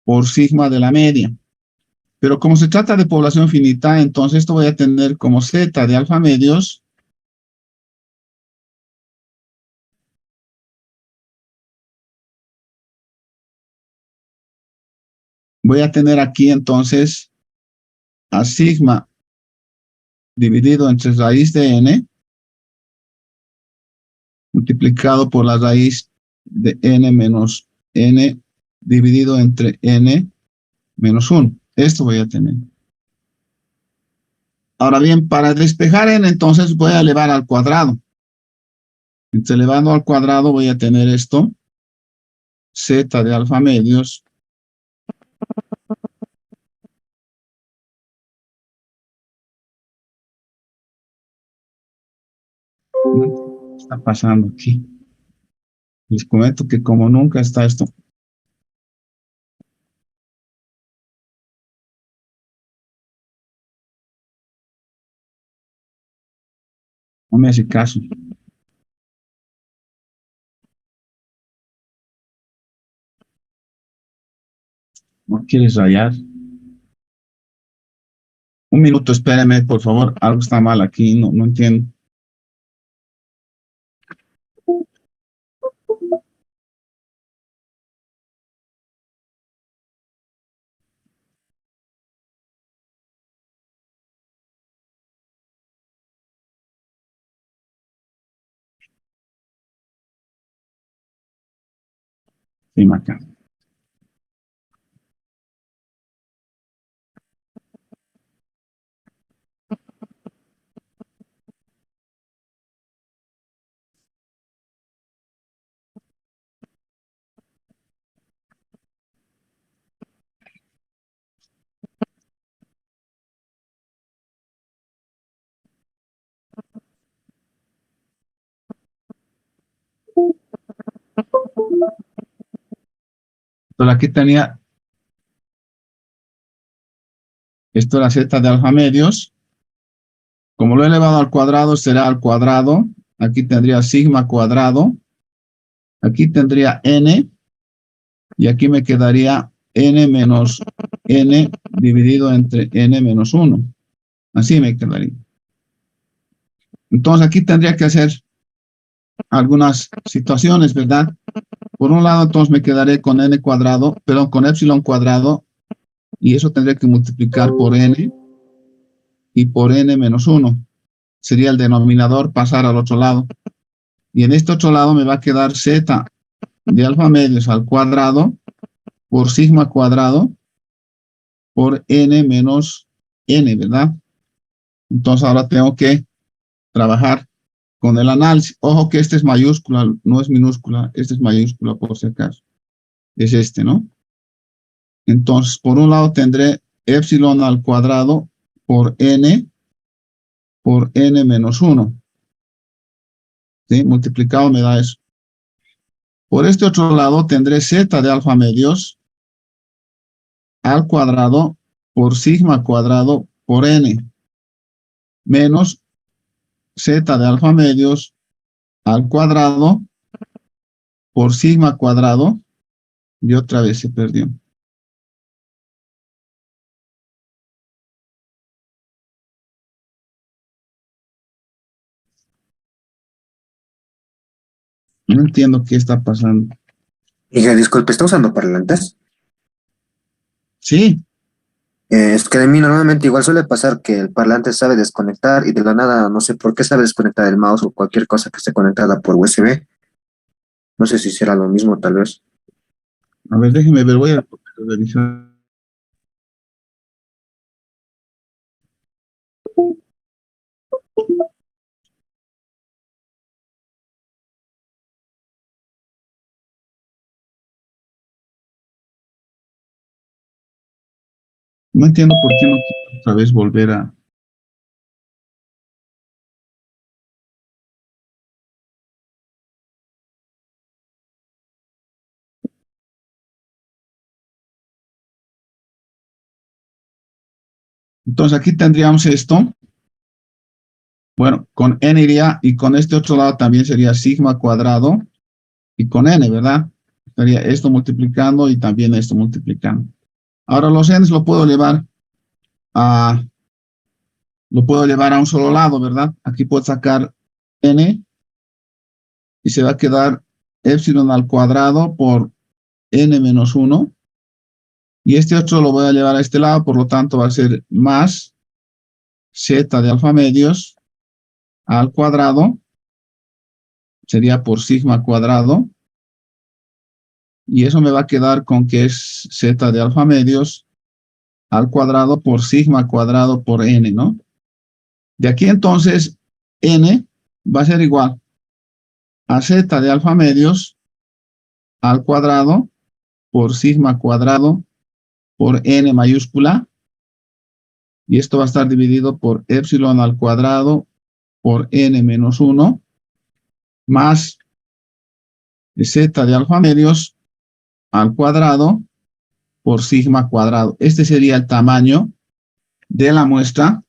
por sigma de la media. Pero como se trata de población finita, entonces esto voy a tener como Z de alfa medios voy a tener aquí entonces a sigma dividido entre raíz de n multiplicado por la raíz de n menos n dividido entre n menos 1. Esto voy a tener. Ahora bien, para despejar n, entonces voy a elevar al cuadrado. Entonces, elevando al cuadrado voy a tener esto, z de alfa medios ¿qué está pasando aquí? Les comento que como nunca está esto. No me hace caso. No quieres rayar. Un minuto, espéreme, por favor. Algo está mal aquí, no entiendo. Sí, acá. Entonces aquí tenía, esto era z de alfa medios. Como lo he elevado al cuadrado, será al cuadrado. Aquí tendría sigma cuadrado. Aquí tendría n. Y aquí me quedaría n menos n dividido entre n menos 1. Así me quedaría. Entonces aquí tendría que hacer algunas situaciones, ¿verdad? Por un lado, entonces me quedaré con n cuadrado, perdón, con epsilon cuadrado. Y eso tendría que multiplicar por n y por n menos 1. Sería el denominador pasar al otro lado. Y en este otro lado me va a quedar z de alfa medios al cuadrado por sigma cuadrado por n menos n, ¿verdad? Entonces ahora tengo que trabajar con el análisis. Ojo que este es mayúscula, no es minúscula. Este es mayúscula por si acaso. Es este, ¿no? Entonces, por un lado tendré epsilon al cuadrado por n menos 1. ¿Sí? Multiplicado me da eso. Por este otro lado tendré z de alfa medios al cuadrado por sigma cuadrado por n menos z de alfa medios al cuadrado por sigma cuadrado y otra vez se perdió. No entiendo qué está pasando. Miguel, disculpe, ¿está usando parlantes? Sí, Es que de mí normalmente igual suele pasar que el parlante sabe desconectar y de la nada no sé por qué sabe desconectar el mouse o cualquier cosa que esté conectada por USB. No sé si será lo mismo, tal vez. a ver, déjeme ver, voy a revisar. No entiendo por qué no quiero otra vez volver a... Entonces aquí tendríamos esto. Bueno, con n iría y con este otro lado también sería sigma cuadrado y con n, ¿verdad? Estaría esto multiplicando y también esto multiplicando. Ahora los n's lo puedo llevar a un solo lado, ¿verdad? Aquí puedo sacar n y se va a quedar epsilon al cuadrado por n menos 1. Y este otro lo voy a llevar a este lado, por lo tanto va a ser más z de alfa medios al cuadrado, sería por sigma cuadrado, y eso me va a quedar con que es z de alfa medios al cuadrado por sigma cuadrado por n, ¿no? De aquí entonces, n va a ser igual a z de alfa medios al cuadrado por sigma cuadrado por n mayúscula, y esto va a estar dividido por epsilon al cuadrado por n menos 1, más z de alfa medios al cuadrado por sigma cuadrado. Este sería el tamaño de la muestra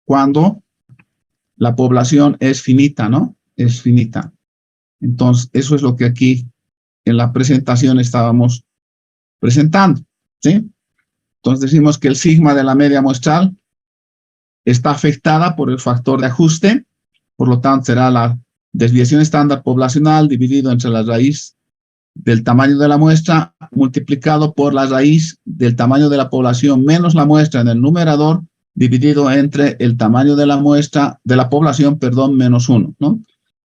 cuando la población es finita, ¿no? Es finita. Entonces, eso es lo que aquí en la presentación estábamos presentando, ¿sí? Entonces decimos que el sigma de la media muestral está afectada por el factor de ajuste, por lo tanto será la desviación estándar poblacional dividido entre la raíz del tamaño de la muestra multiplicado por la raíz del tamaño de la población menos la muestra en el numerador dividido entre el tamaño de la muestra, de la población, perdón, menos 1, ¿no?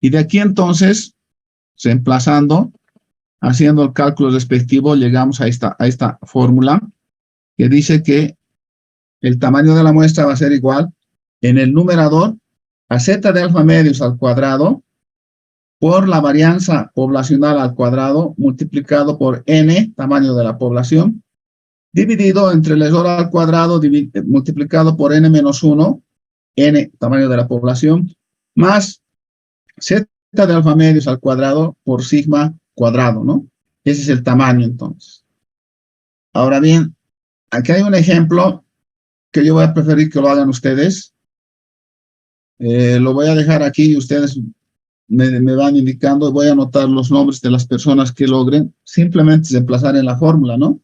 Y de aquí entonces, reemplazando, haciendo el cálculo respectivo, llegamos a esta fórmula que dice que el tamaño de la muestra va a ser igual en el numerador a z de alfa medios al cuadrado por la varianza poblacional al cuadrado multiplicado por n, tamaño de la población, dividido entre el error al cuadrado multiplicado por n menos 1, n, tamaño de la población, más z de alfa medios al cuadrado por sigma cuadrado, ¿no? Ese es el tamaño, entonces. Ahora bien, aquí hay un ejemplo que yo voy a preferir que lo hagan ustedes. Lo voy a dejar aquí y ustedes me van indicando. Voy a anotar los nombres de las personas que logren simplemente reemplazar en la fórmula, ¿no?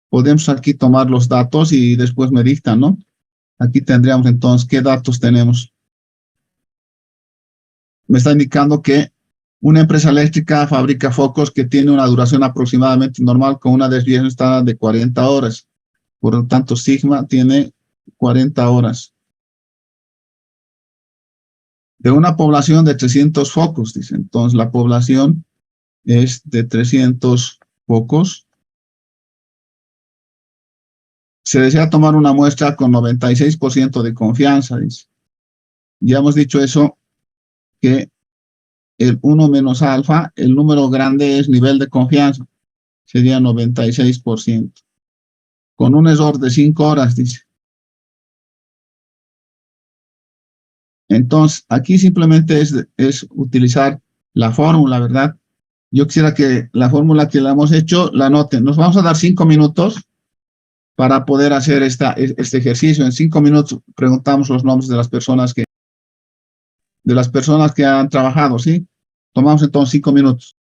Podemos aquí tomar los datos y después me dictan, ¿no? Aquí tendríamos entonces, ¿qué datos tenemos? Me está indicando que una empresa eléctrica fabrica focos que tiene una duración aproximadamente normal con una desviación estándar de 40 horas. Por lo tanto, sigma tiene 40 horas. De una población de 300 focos, dice. Entonces, la población es de 300 focos. Se desea tomar una muestra con 96% de confianza, dice. Ya hemos dicho eso, que el 1 menos alfa, el número grande es nivel de confianza. Sería 96%. Con un error de 5 horas, dice. Entonces, aquí simplemente es utilizar la fórmula, ¿verdad? Yo quisiera que la fórmula que la hemos hecho la anoten. Nos vamos a dar 5 minutos para poder hacer este ejercicio. En 5 minutos preguntamos los nombres de las personas que han trabajado, ¿sí? Tomamos entonces 5 minutos.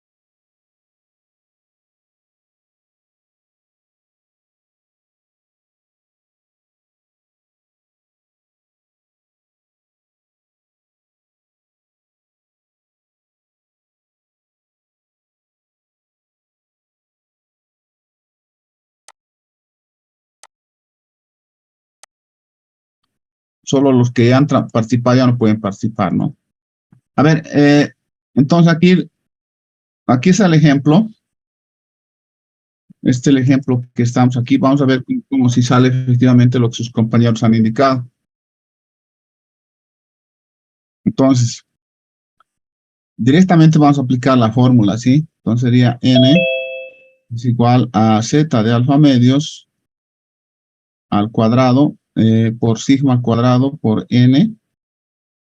Solo los que han participado ya no pueden participar, ¿no? A ver, entonces aquí está el ejemplo. Este es el ejemplo que estamos aquí. Vamos a ver cómo si sale efectivamente lo que sus compañeros han indicado. Entonces, directamente vamos a aplicar la fórmula, ¿sí? Entonces sería n es igual a z de alfa medios al cuadrado por sigma al cuadrado por n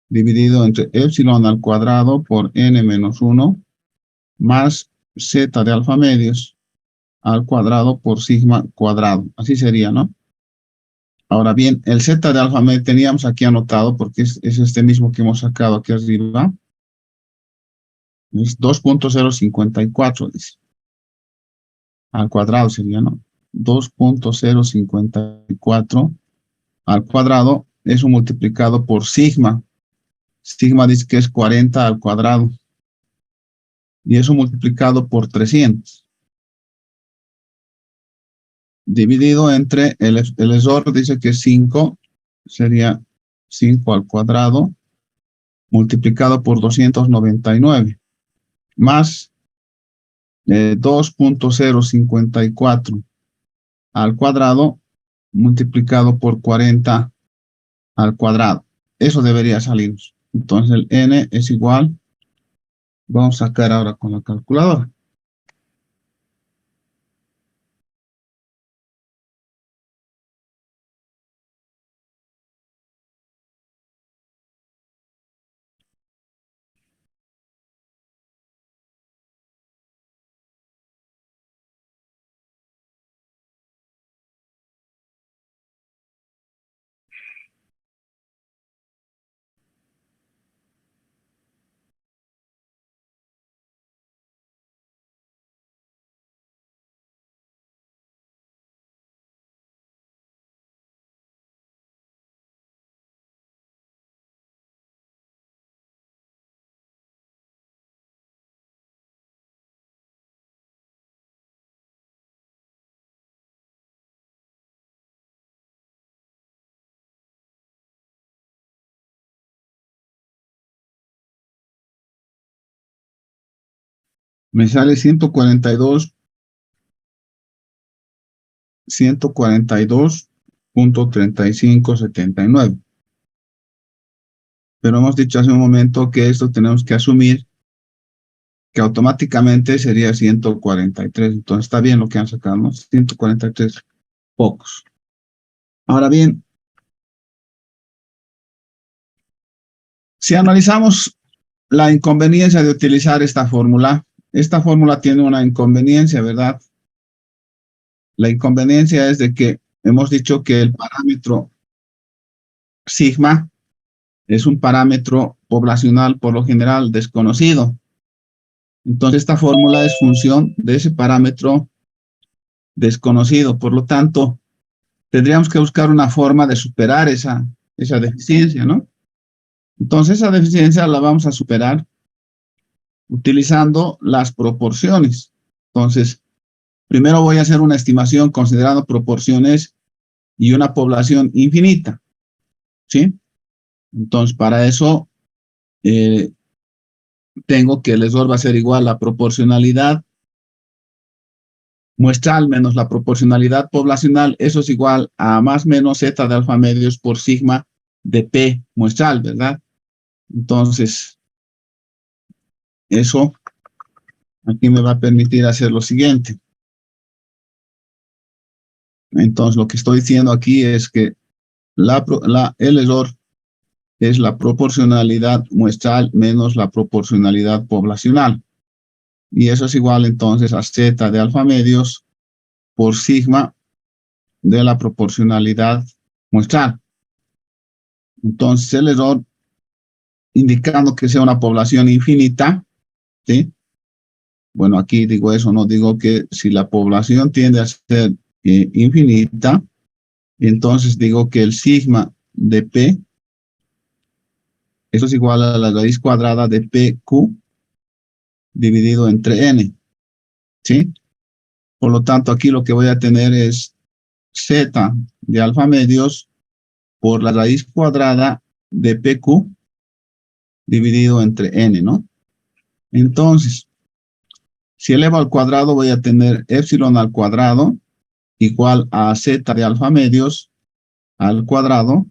dividido entre epsilon al cuadrado por n menos 1 más z de alfa medios al cuadrado por sigma cuadrado. Así sería, ¿no? Ahora bien, el z de alfa med teníamos aquí anotado porque es este mismo que hemos sacado aquí arriba. Es 2.054, dice. Al cuadrado sería, ¿no? 2.054 al cuadrado, eso multiplicado por sigma. Sigma dice que es 40 al cuadrado. Y eso multiplicado por 300. Dividido entre el error dice que es 5, sería 5 al cuadrado, multiplicado por 299, más 2.054 al cuadrado, multiplicado por 40 al cuadrado. Eso debería salirnos. Entonces el n es igual, vamos a sacar ahora con la calculadora. Me sale 142.3579. Pero hemos dicho hace un momento que esto tenemos que asumir que automáticamente sería 143. Entonces está bien lo que han sacado, ¿no? 143 pocos. Ahora bien, si analizamos la inconveniencia de utilizar esta fórmula, esta fórmula tiene una inconveniencia, ¿verdad? La inconveniencia es de que hemos dicho que el parámetro sigma es un parámetro poblacional por lo general desconocido. Entonces, esta fórmula es función de ese parámetro desconocido. Por lo tanto, tendríamos que buscar una forma de superar esa deficiencia, ¿no? Entonces, esa deficiencia la vamos a superar utilizando las proporciones. Entonces, primero voy a hacer una estimación considerando proporciones y una población infinita, ¿sí? Entonces, para eso, tengo que el ESOR va a ser igual a proporcionalidad muestral menos la proporcionalidad poblacional. Eso es igual a más menos zeta de alfa medios por sigma de P muestral, ¿verdad? Entonces, eso aquí me va a permitir hacer lo siguiente. Entonces, lo que estoy diciendo aquí es que el ESOR es la proporcionalidad muestral menos la proporcionalidad poblacional. Y eso es igual entonces a zeta de alfa medios por sigma de la proporcionalidad muestral. Entonces el ESOR, indicando que sea una población infinita, ¿sí? Bueno, aquí digo eso, no digo que si la población tiende a ser infinita, entonces digo que el sigma de P, eso es igual a la raíz cuadrada de PQ dividido entre N, ¿sí? Por lo tanto, aquí lo que voy a tener es zeta de alfa medios por la raíz cuadrada de PQ dividido entre N, ¿no? Entonces, si elevo al cuadrado, voy a tener epsilon al cuadrado igual a zeta de alfa medios al cuadrado.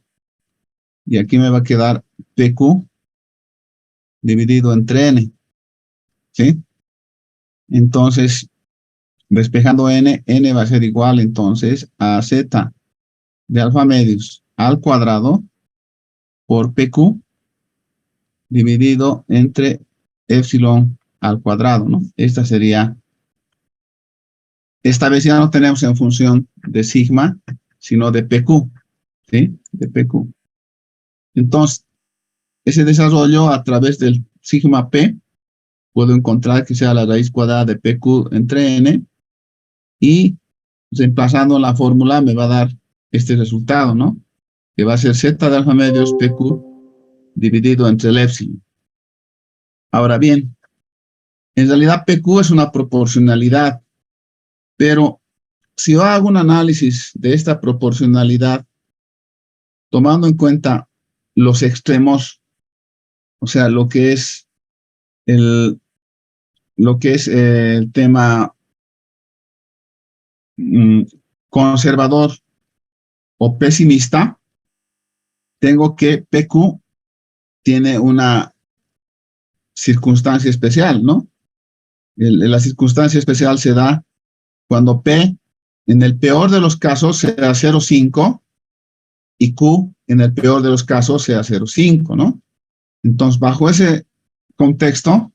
Y aquí me va a quedar PQ dividido entre N, ¿sí? Entonces, despejando N, N va a ser igual entonces a zeta de alfa medios al cuadrado por PQ dividido entre epsilon al cuadrado, ¿no? Esta vez ya no tenemos en función de sigma, sino de PQ, ¿sí? De PQ. Entonces, ese desarrollo a través del sigma P, puedo encontrar que sea la raíz cuadrada de PQ entre N, y reemplazando la fórmula me va a dar este resultado, ¿no? Que va a ser zeta de alfa medios PQ dividido entre el epsilon. Ahora bien, en realidad PQ es una proporcionalidad, pero si yo hago un análisis de esta proporcionalidad, tomando en cuenta los extremos, o sea, lo que es el tema conservador o pesimista, tengo que PQ tiene una circunstancia especial, ¿no? La circunstancia especial se da cuando P, en el peor de los casos, sea 0,5 y Q, en el peor de los casos, sea 0,5, ¿no? Entonces, bajo ese contexto,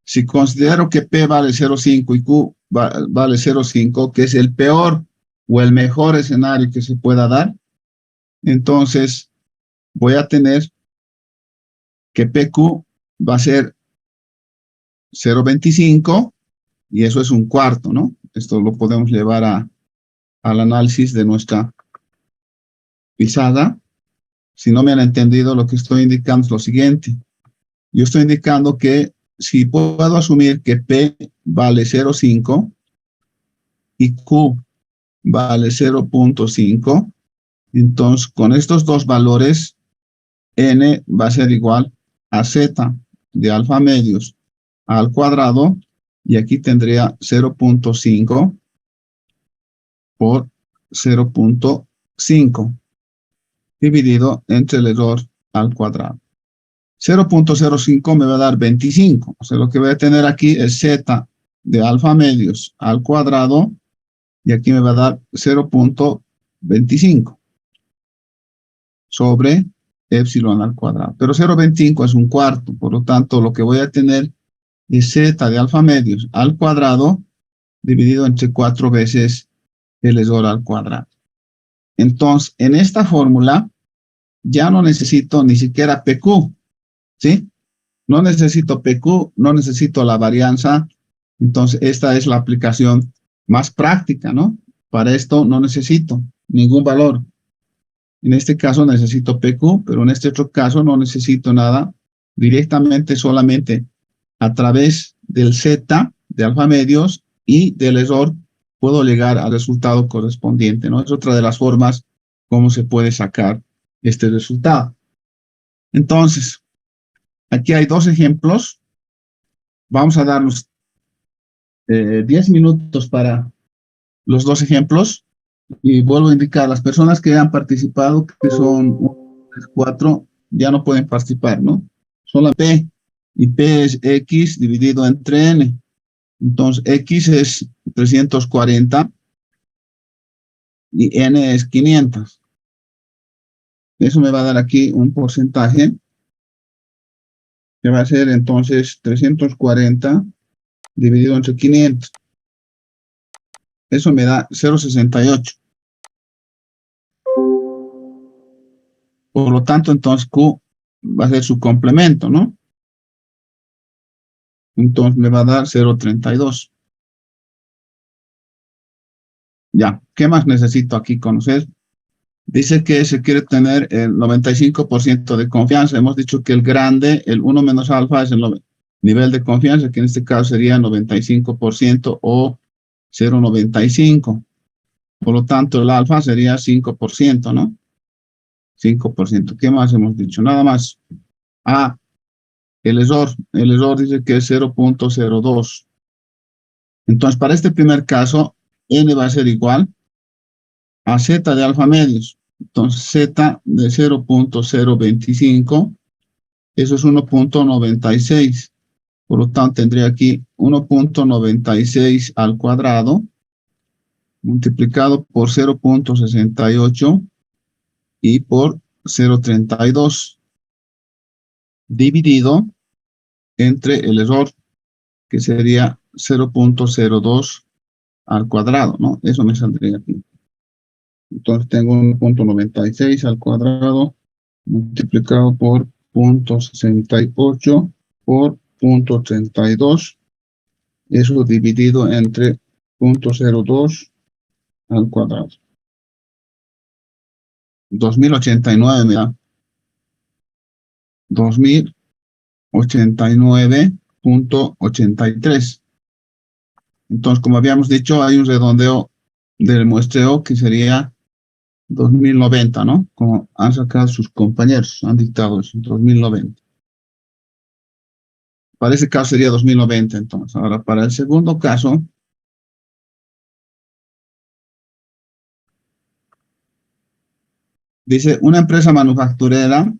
si considero que P vale 0,5 y Q vale 0,5, que es el peor o el mejor escenario que se pueda dar, entonces voy a tener que PQ va a ser 0,25 y eso es un cuarto, ¿no? Esto lo podemos llevar al análisis de nuestra pizarra. Si no me han entendido, lo que estoy indicando es lo siguiente. Yo estoy indicando que si puedo asumir que P vale 0,5 y Q vale 0,5, entonces con estos dos valores, N va a ser igual a zeta de alfa medios al cuadrado, y aquí tendría 0,5 por 0,5 dividido entre el error al cuadrado. 0,05 me va a dar 25. O sea, lo que voy a tener aquí es zeta de alfa medios al cuadrado, y aquí me va a dar 0,25 sobre epsilon al cuadrado. Pero 0,25 es un cuarto, por lo tanto, lo que voy a tener es z de alfa medios al cuadrado dividido entre 4 veces el error al cuadrado. Entonces, en esta fórmula ya no necesito ni siquiera PQ, ¿sí? No necesito PQ, no necesito la varianza. Entonces, esta es la aplicación más práctica, ¿no? Para esto no necesito ningún valor. En este caso necesito PQ, pero en este otro caso no necesito nada. Directamente, solamente a través del Z de alfa medios y del error puedo llegar al resultado correspondiente, ¿no? Es otra de las formas cómo se puede sacar este resultado. Entonces, aquí hay dos ejemplos. Vamos a darnos 10 minutos para los dos ejemplos. Y vuelvo a indicar, las personas que han participado, que son 1, 3, 4, ya no pueden participar, ¿no? Solo P. Y P es X dividido entre N. Entonces, X es 340 y N es 500. Eso me va a dar aquí un porcentaje que va a ser entonces 340 dividido entre 500. Eso me da 0,68. Por lo tanto, entonces Q va a ser su complemento, ¿no? Entonces me va a dar 0,32. Ya, ¿qué más necesito aquí conocer? Dice que se quiere tener el 95% de confianza. Hemos dicho que el grande, el 1 menos alfa, es el nivel de confianza, que en este caso sería 95% o 0,95. Por lo tanto, el alfa sería 5%, ¿no? 5%. ¿Qué más hemos dicho? Nada más. Ah, el error dice que es 0,02. Entonces, para este primer caso, N va a ser igual a Z de alfa medios. Entonces, Z de 0,025, eso es 1,96. Por lo tanto, tendría aquí 1,96 al cuadrado multiplicado por 0,68 y por 0,32 dividido entre el error, que sería 0,02 al cuadrado, ¿no? Eso me saldría aquí. Entonces tengo 1,96 al cuadrado multiplicado por 0,68 por 0,32. Eso dividido entre 0,02 al cuadrado. 2089, mira. 2089.83. Entonces, como habíamos dicho, hay un redondeo del muestreo que sería 2090, ¿no? Como han sacado sus compañeros, han dictado eso, 2090. Para ese caso sería 2090, entonces. Ahora, para el segundo caso, dice, una empresa manufacturera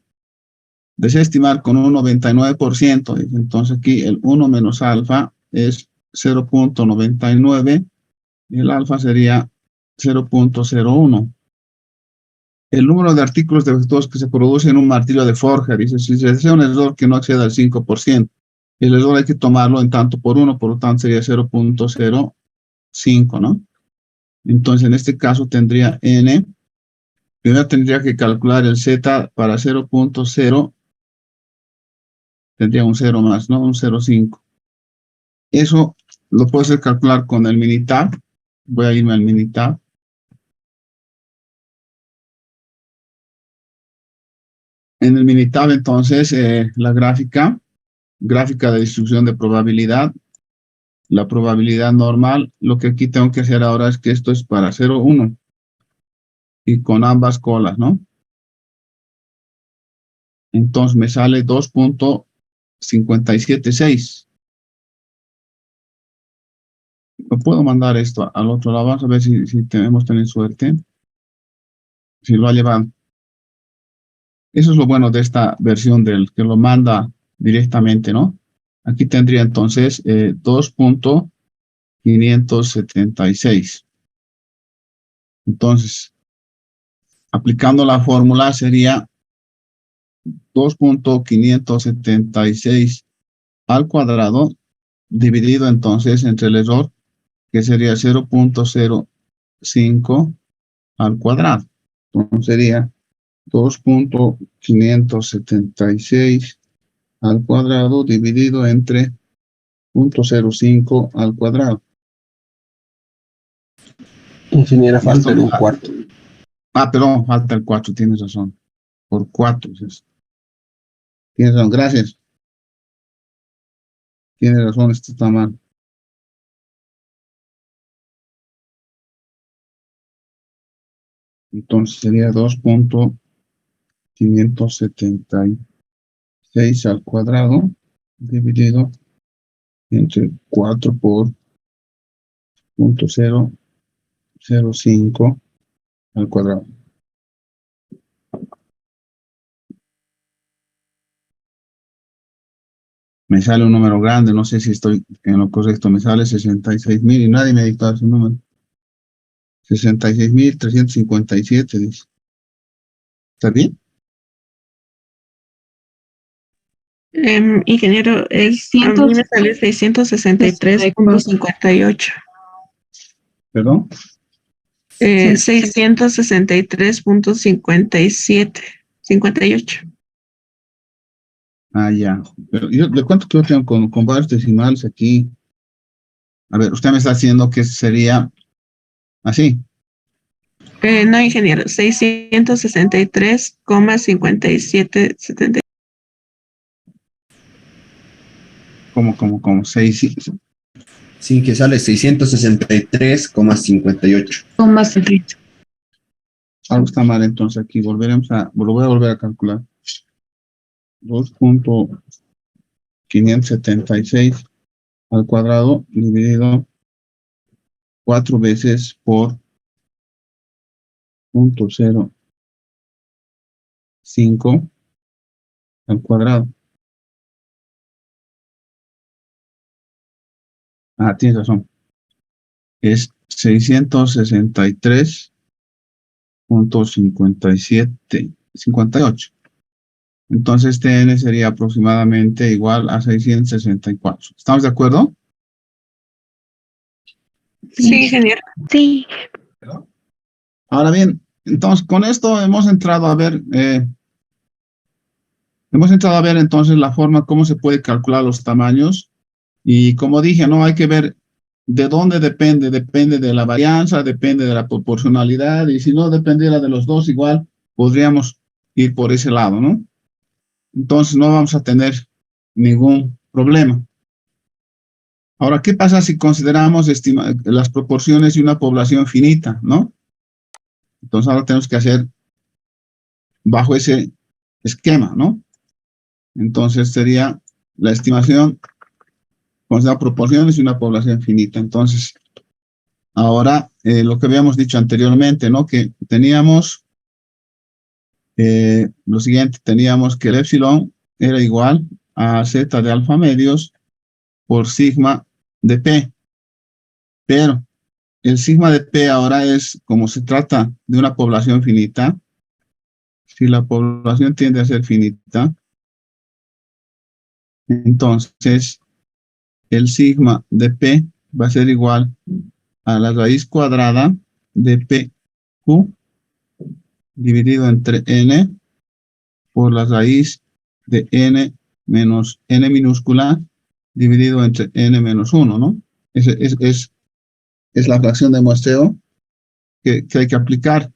desea estimar con un 99%. Dice, entonces aquí el 1 menos alfa es 0,99 y el alfa sería 0,01. El número de artículos defectuosos que se produce en un martillo de forja, dice, si se desea un error que no exceda al 5%, el error hay que tomarlo en tanto por 1, por lo tanto sería 0,05, ¿no? Entonces, en este caso tendría N, primero tendría que calcular el Z para 0,0, tendría un 0 más, ¿no? Un 0,5. Eso lo puedo hacer calcular con el Minitab. Voy a irme al Minitab. En el Minitab, entonces, la gráfica de distribución de probabilidad, la probabilidad normal, lo que aquí tengo que hacer ahora es que esto es para 0, 1 y con ambas colas, ¿no? Entonces me sale 2,576. No puedo mandar esto al otro lado, vamos a ver si tenemos tener suerte, si lo ha llevado. Eso es lo bueno de esta versión del que lo manda directamente, ¿no? Aquí tendría entonces 2,576. Entonces, aplicando la fórmula sería 2,576 al cuadrado dividido entonces entre el error, que sería 0.05 al cuadrado. Entonces sería 2.576 al cuadrado dividido entre 0.05 al cuadrado. Ingeniera, falta un cuarto. Perdón, falta el 4, tienes razón. Por 4. Tienes razón, gracias. Tienes razón, esto está mal. Entonces sería 2.576 al cuadrado dividido entre 4 por 0.005 al cuadrado. Me sale un número grande, no sé si estoy en lo correcto, me sale 66.000 y nadie me ha dictado ese número. 66.357 dice. ¿Está bien? Ingeniero, a mí me sale 663.58. ¿Perdón? 663.57, 58. Ya. Pero yo le cuento que yo tengo con varios decimales aquí. A ver, usted me está diciendo que sería así. No, ingeniero, 663,5770. Como 6. Sí, que sale 663,58. Algo está mal, entonces aquí lo voy a volver a calcular. 2.576 al cuadrado dividido 4 veces por 0.05 al cuadrado. Tienes razón. Es 663.5758. Entonces TN sería aproximadamente igual a 664. ¿Estamos de acuerdo? Sí, ingeniero. Sí. Ahora bien, entonces con esto hemos entrado a ver entonces la forma cómo se puede calcular los tamaños. Y como dije, no hay que ver de dónde depende. Depende de la varianza, depende de la proporcionalidad. Y si no dependiera de los dos, igual podríamos ir por ese lado, ¿no? Entonces no vamos a tener ningún problema. Ahora, ¿qué pasa si consideramos las proporciones de una población finita, ¿no? Entonces ahora tenemos que hacer bajo ese esquema, ¿no? Entonces sería la estimación considera proporciones de una población finita. Entonces, ahora lo que habíamos dicho anteriormente, ¿no? Que teníamos lo siguiente, teníamos que el epsilon era igual a z de alfa medios por sigma de P. Pero el sigma de P ahora es, como se trata de una población finita, si la población tiende a ser finita, entonces el sigma de P va a ser igual a la raíz cuadrada de PQ dividido entre N por la raíz de N menos N minúscula dividido entre N menos 1, ¿no? Es la fracción de muestreo que hay que aplicar.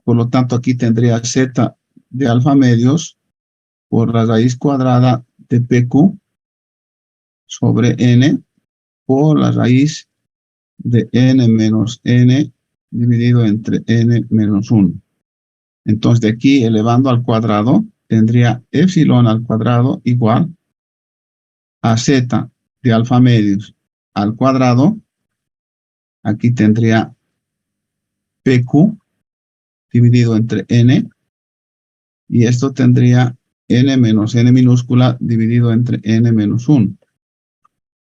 Por lo tanto, aquí tendría Z de alfa medios por la raíz cuadrada de PQ sobre N por la raíz de N menos N dividido entre N menos 1. Entonces, de aquí elevando al cuadrado, tendría epsilon al cuadrado igual a Z de alfa medios al cuadrado. Aquí tendría PQ dividido entre N. Y esto tendría N menos N minúscula dividido entre N menos 1.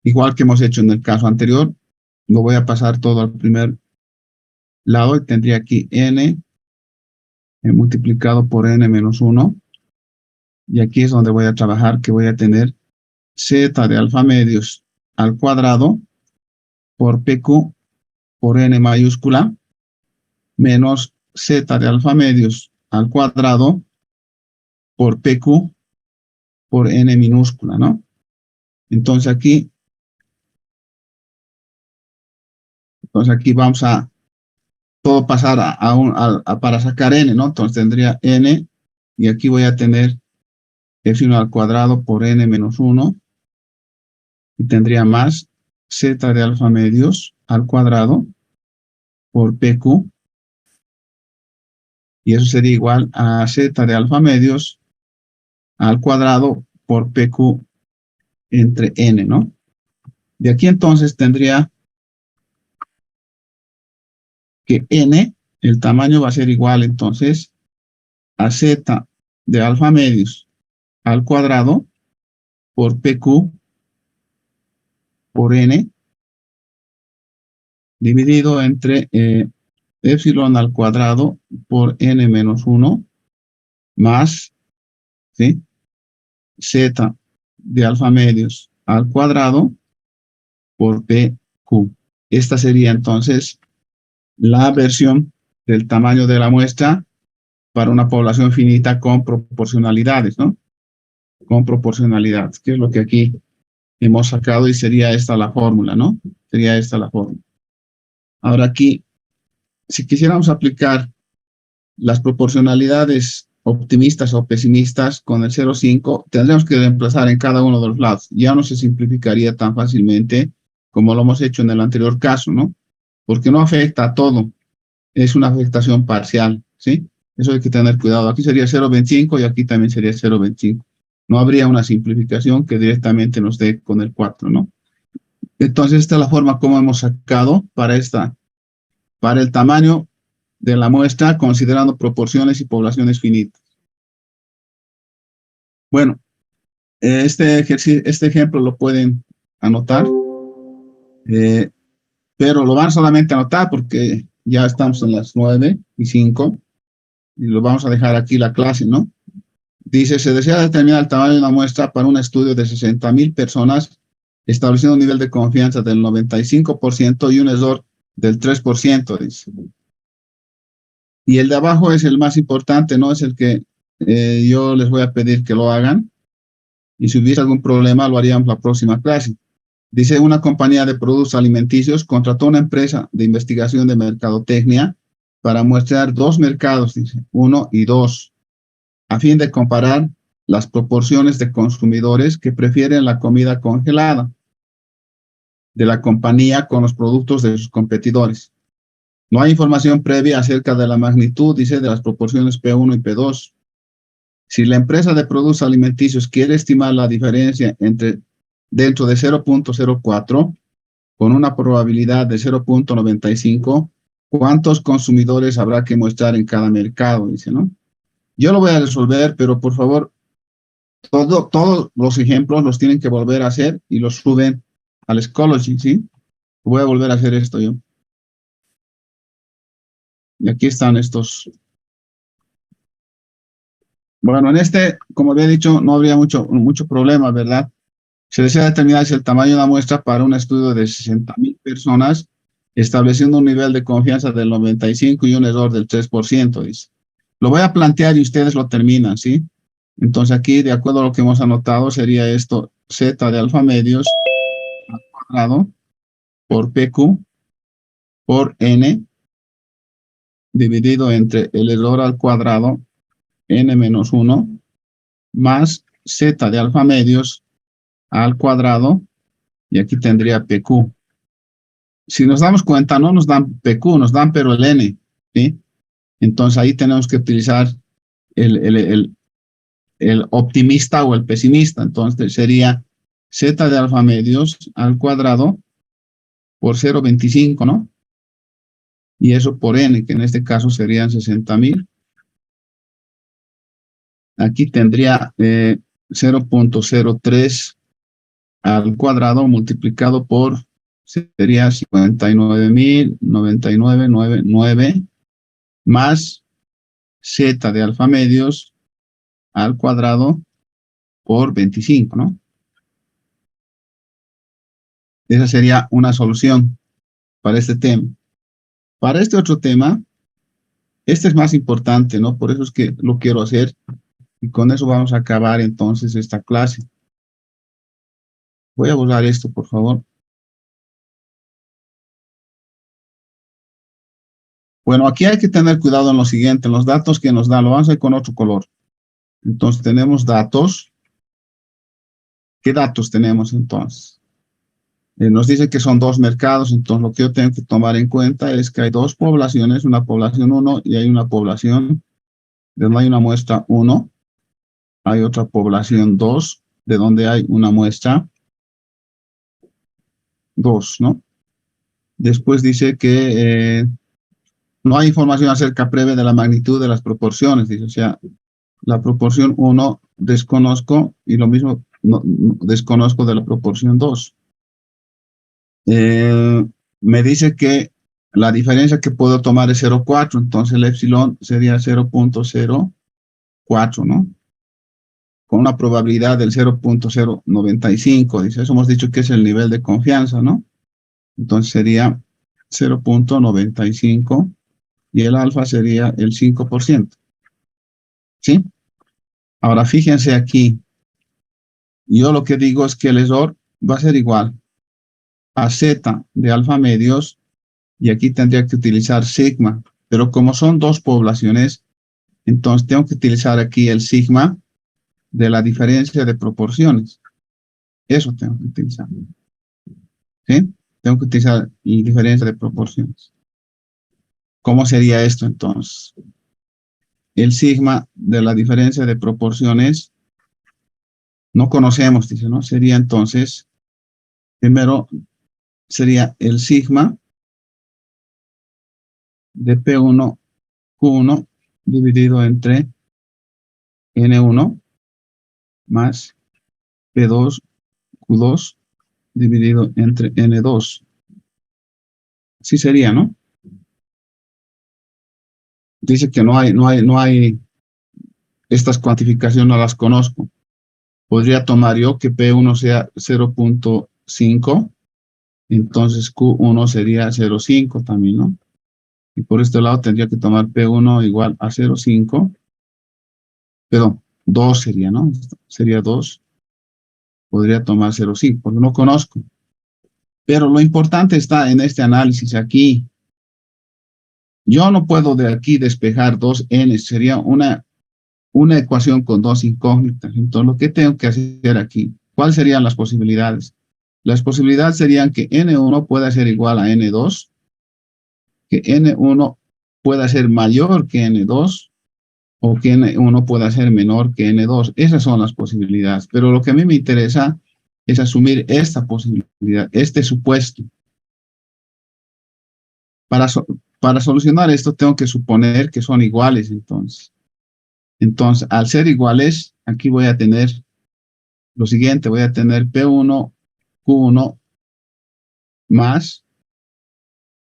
Igual que hemos hecho en el caso anterior, lo voy a pasar todo al primer lado y tendría aquí N multiplicado por N menos 1. Y aquí es donde voy a trabajar, que voy a tener Z de alfa medios al cuadrado por PQ por N mayúscula menos Z de alfa medios al cuadrado por PQ por N minúscula, ¿no? Entonces aquí vamos a todo pasar para sacar N, ¿no? Entonces tendría N y aquí voy a tener epsilon al cuadrado por N menos 1 y tendría más Z de alfa medios al cuadrado por PQ y eso sería igual a Z de alfa medios al cuadrado por PQ entre N, ¿no? De aquí entonces tendría que N, el tamaño va a ser igual entonces a Z de alfa medios al cuadrado por PQ por N dividido entre epsilon al cuadrado por N menos 1 más, ¿sí? Z de alfa medios al cuadrado por PQ. Esta sería entonces la versión del tamaño de la muestra para una población finita con proporcionalidades, ¿no? Con proporcionalidad, que es lo que aquí hemos sacado y sería esta la fórmula, ¿no? Sería esta la fórmula. Ahora aquí, si quisiéramos aplicar las proporcionalidades optimistas o pesimistas con el 0,5, tendríamos que reemplazar en cada uno de los lados. Ya no se simplificaría tan fácilmente como lo hemos hecho en el anterior caso, ¿no? Porque no afecta a todo. Es una afectación parcial, ¿sí? Eso hay que tener cuidado. Aquí sería 0,25 y aquí también sería 0,25. No habría una simplificación que directamente nos dé con el 4, ¿no? Entonces, esta es la forma como hemos sacado para el tamaño de la muestra, considerando proporciones y poblaciones finitas. Bueno, este ejemplo lo pueden anotar, pero lo van solamente a anotar porque ya estamos en las 9:05 y lo vamos a dejar aquí la clase, ¿no? Dice, se desea determinar el tamaño de una muestra para un estudio de 60,000 personas, estableciendo un nivel de confianza del 95% y un error del 3%, dice. Y el de abajo es el más importante, ¿no? Es el que yo les voy a pedir que lo hagan. Y si hubiese algún problema, lo haríamos la próxima clase. Dice, una compañía de productos alimenticios contrató una empresa de investigación de mercadotecnia para muestrear dos mercados, dice, 1 y 2, a fin de comparar las proporciones de consumidores que prefieren la comida congelada de la compañía con los productos de sus competidores. No hay información previa acerca de la magnitud, dice, de las proporciones P1 y P2. Si la empresa de productos alimenticios quiere estimar la diferencia dentro de 0.04 con una probabilidad de 0.95, ¿cuántos consumidores habrá que mostrar en cada mercado? Dice, ¿no? Yo lo voy a resolver, pero por favor, todos los ejemplos los tienen que volver a hacer y los suben al Schoology, ¿sí? Voy a volver a hacer esto yo. Y aquí están estos. Bueno, en este, como había dicho, no habría mucho problema, ¿verdad? Se desea determinar si el tamaño de una muestra para un estudio de 60,000 personas, estableciendo un nivel de confianza del 95 y un error del 3%, dice. Lo voy a plantear y ustedes lo terminan, ¿sí? Entonces aquí, de acuerdo a lo que hemos anotado, sería esto, Z de alfa medios al cuadrado por PQ por N dividido entre el error al cuadrado N menos 1 más Z de alfa medios al cuadrado y aquí tendría PQ. Si nos damos cuenta, no nos dan PQ, nos dan pero el N, ¿sí? Entonces ahí tenemos que utilizar el optimista o el pesimista. Entonces sería Z de alfa medios al cuadrado por 0,25, ¿no? Y eso por N, que en este caso serían 60,000. Aquí tendría 0.03 al cuadrado multiplicado por, sería 59,999 más Z de alfa medios al cuadrado por 25, ¿no? Esa sería una solución para este tema. Para este otro tema, este es más importante, ¿no? Por eso es que lo quiero hacer. Y con eso vamos a acabar entonces esta clase. Voy a borrar esto, por favor. Bueno, aquí hay que tener cuidado en lo siguiente. En los datos que nos dan, lo vamos a hacer con otro color. Entonces tenemos datos. ¿Qué datos tenemos entonces? Nos dice que son 2 mercados, entonces lo que yo tengo que tomar en cuenta es que hay 2 poblaciones, una población 1 y hay una población, de donde hay una muestra 1, hay otra población 2, de donde hay una muestra 2, ¿no? Después dice que no hay información acerca breve de la magnitud de las proporciones, dice, o sea, la proporción 1 desconozco y lo mismo desconozco de la proporción 2. Me dice que la diferencia que puedo tomar es 0,4, entonces el epsilon sería 0,04, ¿no? Con una probabilidad del 0,095, dice, eso hemos dicho que es el nivel de confianza, ¿no? Entonces sería 0,95 y el alfa sería el 5%, ¿sí? Ahora fíjense aquí, yo lo que digo es que el error va a ser igual a Z de alfa medios, y aquí tendría que utilizar sigma, pero como son 2 poblaciones, entonces tengo que utilizar aquí el sigma de la diferencia de proporciones. Eso tengo que utilizar. ¿Sí? Tengo que utilizar la diferencia de proporciones. ¿Cómo sería esto entonces? El sigma de la diferencia de proporciones no conocemos, dice, ¿no? Sería entonces, primero sería el sigma de P1, Q1 dividido entre N1 más P2, Q2 dividido entre N2. Así sería, ¿no? Dice que no hay, estas cuantificaciones no las conozco. Podría tomar yo que P1 sea 0,5, entonces Q1 sería 0,5 también, ¿no? Y por este lado tendría que tomar P1 igual a 0,5, perdón, 2 sería, ¿no? Sería 2. Podría tomar 0,5, porque no conozco. Pero lo importante está en este análisis aquí. Yo no puedo de aquí despejar 2n, sería una ecuación con 2 incógnitas. Entonces, lo que tengo que hacer aquí, ¿cuáles serían las posibilidades? Las posibilidades serían que n1 pueda ser igual a n2, que n1 pueda ser mayor que n2, o que n1 pueda ser menor que n2. Esas son las posibilidades. Pero lo que a mí me interesa es asumir esta posibilidad, este supuesto. Para solucionar esto tengo que suponer que son iguales entonces. Entonces, al ser iguales, aquí voy a tener lo siguiente, voy a tener P1, Q1 más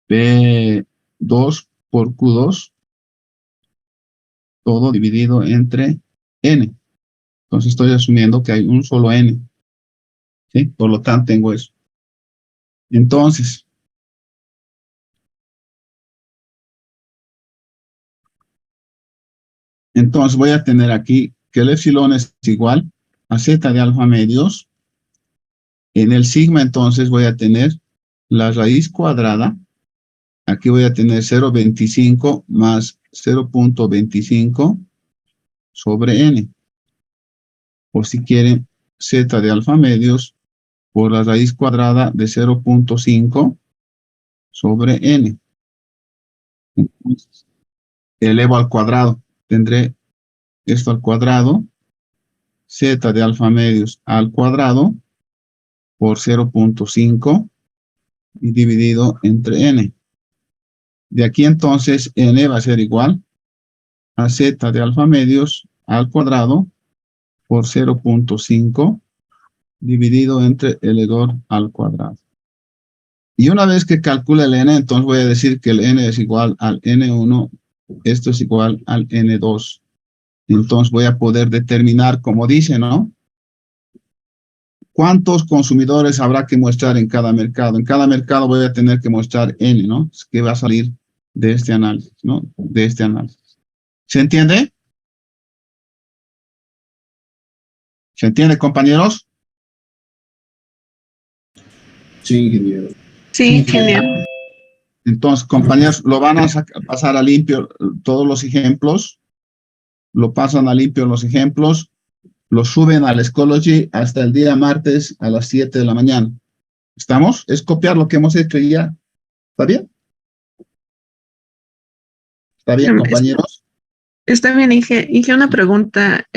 P2 por Q2, todo dividido entre N. Entonces estoy asumiendo que hay un solo N, ¿sí? Por lo tanto tengo eso. Entonces, voy a tener aquí que el epsilon es igual a Z de alfa medios. En el sigma, entonces, voy a tener la raíz cuadrada. Aquí voy a tener 0,25 más 0,25 sobre n. O si quieren, Z de alfa medios por la raíz cuadrada de 0,5 sobre n. Entonces, elevo al cuadrado. Tendré esto al cuadrado, Z de alfa medios al cuadrado por 0,5 y dividido entre n. De aquí entonces n va a ser igual a Z de alfa medios al cuadrado por 0,5 dividido entre el error al cuadrado. Y una vez que calcule el n, entonces voy a decir que el n es igual al n1, esto es igual al n2. Entonces voy a poder determinar, como dice, ¿no? ¿Cuántos consumidores habrá que mostrar en cada mercado? En cada mercado voy a tener que mostrar N, ¿no? ¿Qué va a salir de este análisis, ¿no? De este análisis. ¿Se entiende? ¿Se entiende, compañeros? Sí, ingeniero. Sí, ingeniero. Entonces, compañeros, lo van a pasar a limpio todos los ejemplos. Lo pasan a limpio los ejemplos. Lo suben al Schoology hasta el día martes a las 7 de la mañana. ¿Estamos? Es copiar lo que hemos hecho y ya. ¿Está bien? ¿Está bien, compañeros? Está bien, Inge, una pregunta.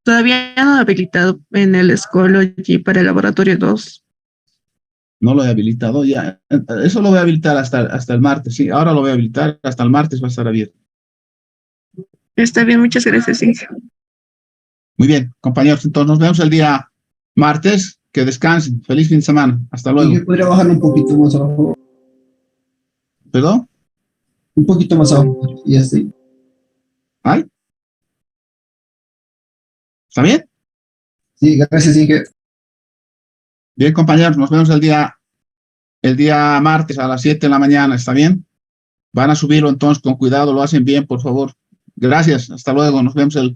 ¿Todavía no he habilitado en el Schoology para el laboratorio 2? No lo he habilitado ya. Eso lo voy a habilitar hasta el martes, sí. Ahora lo voy a habilitar hasta el martes, va a estar abierto. Está bien, muchas gracias, Inge. Muy bien, compañeros. Entonces nos vemos el día martes. Que descansen. Feliz fin de semana. Hasta luego. ¿Y podría bajarlo un poquito más abajo? ¿Perdón? Un poquito más abajo. Y así. ¿Ay? ¿Está bien? Sí, gracias, Inge. Bien, compañeros. Nos vemos el día martes a las 7 de la mañana. ¿Está bien? Van a subirlo entonces con cuidado. Lo hacen bien, por favor. Gracias. Hasta luego. Nos vemos el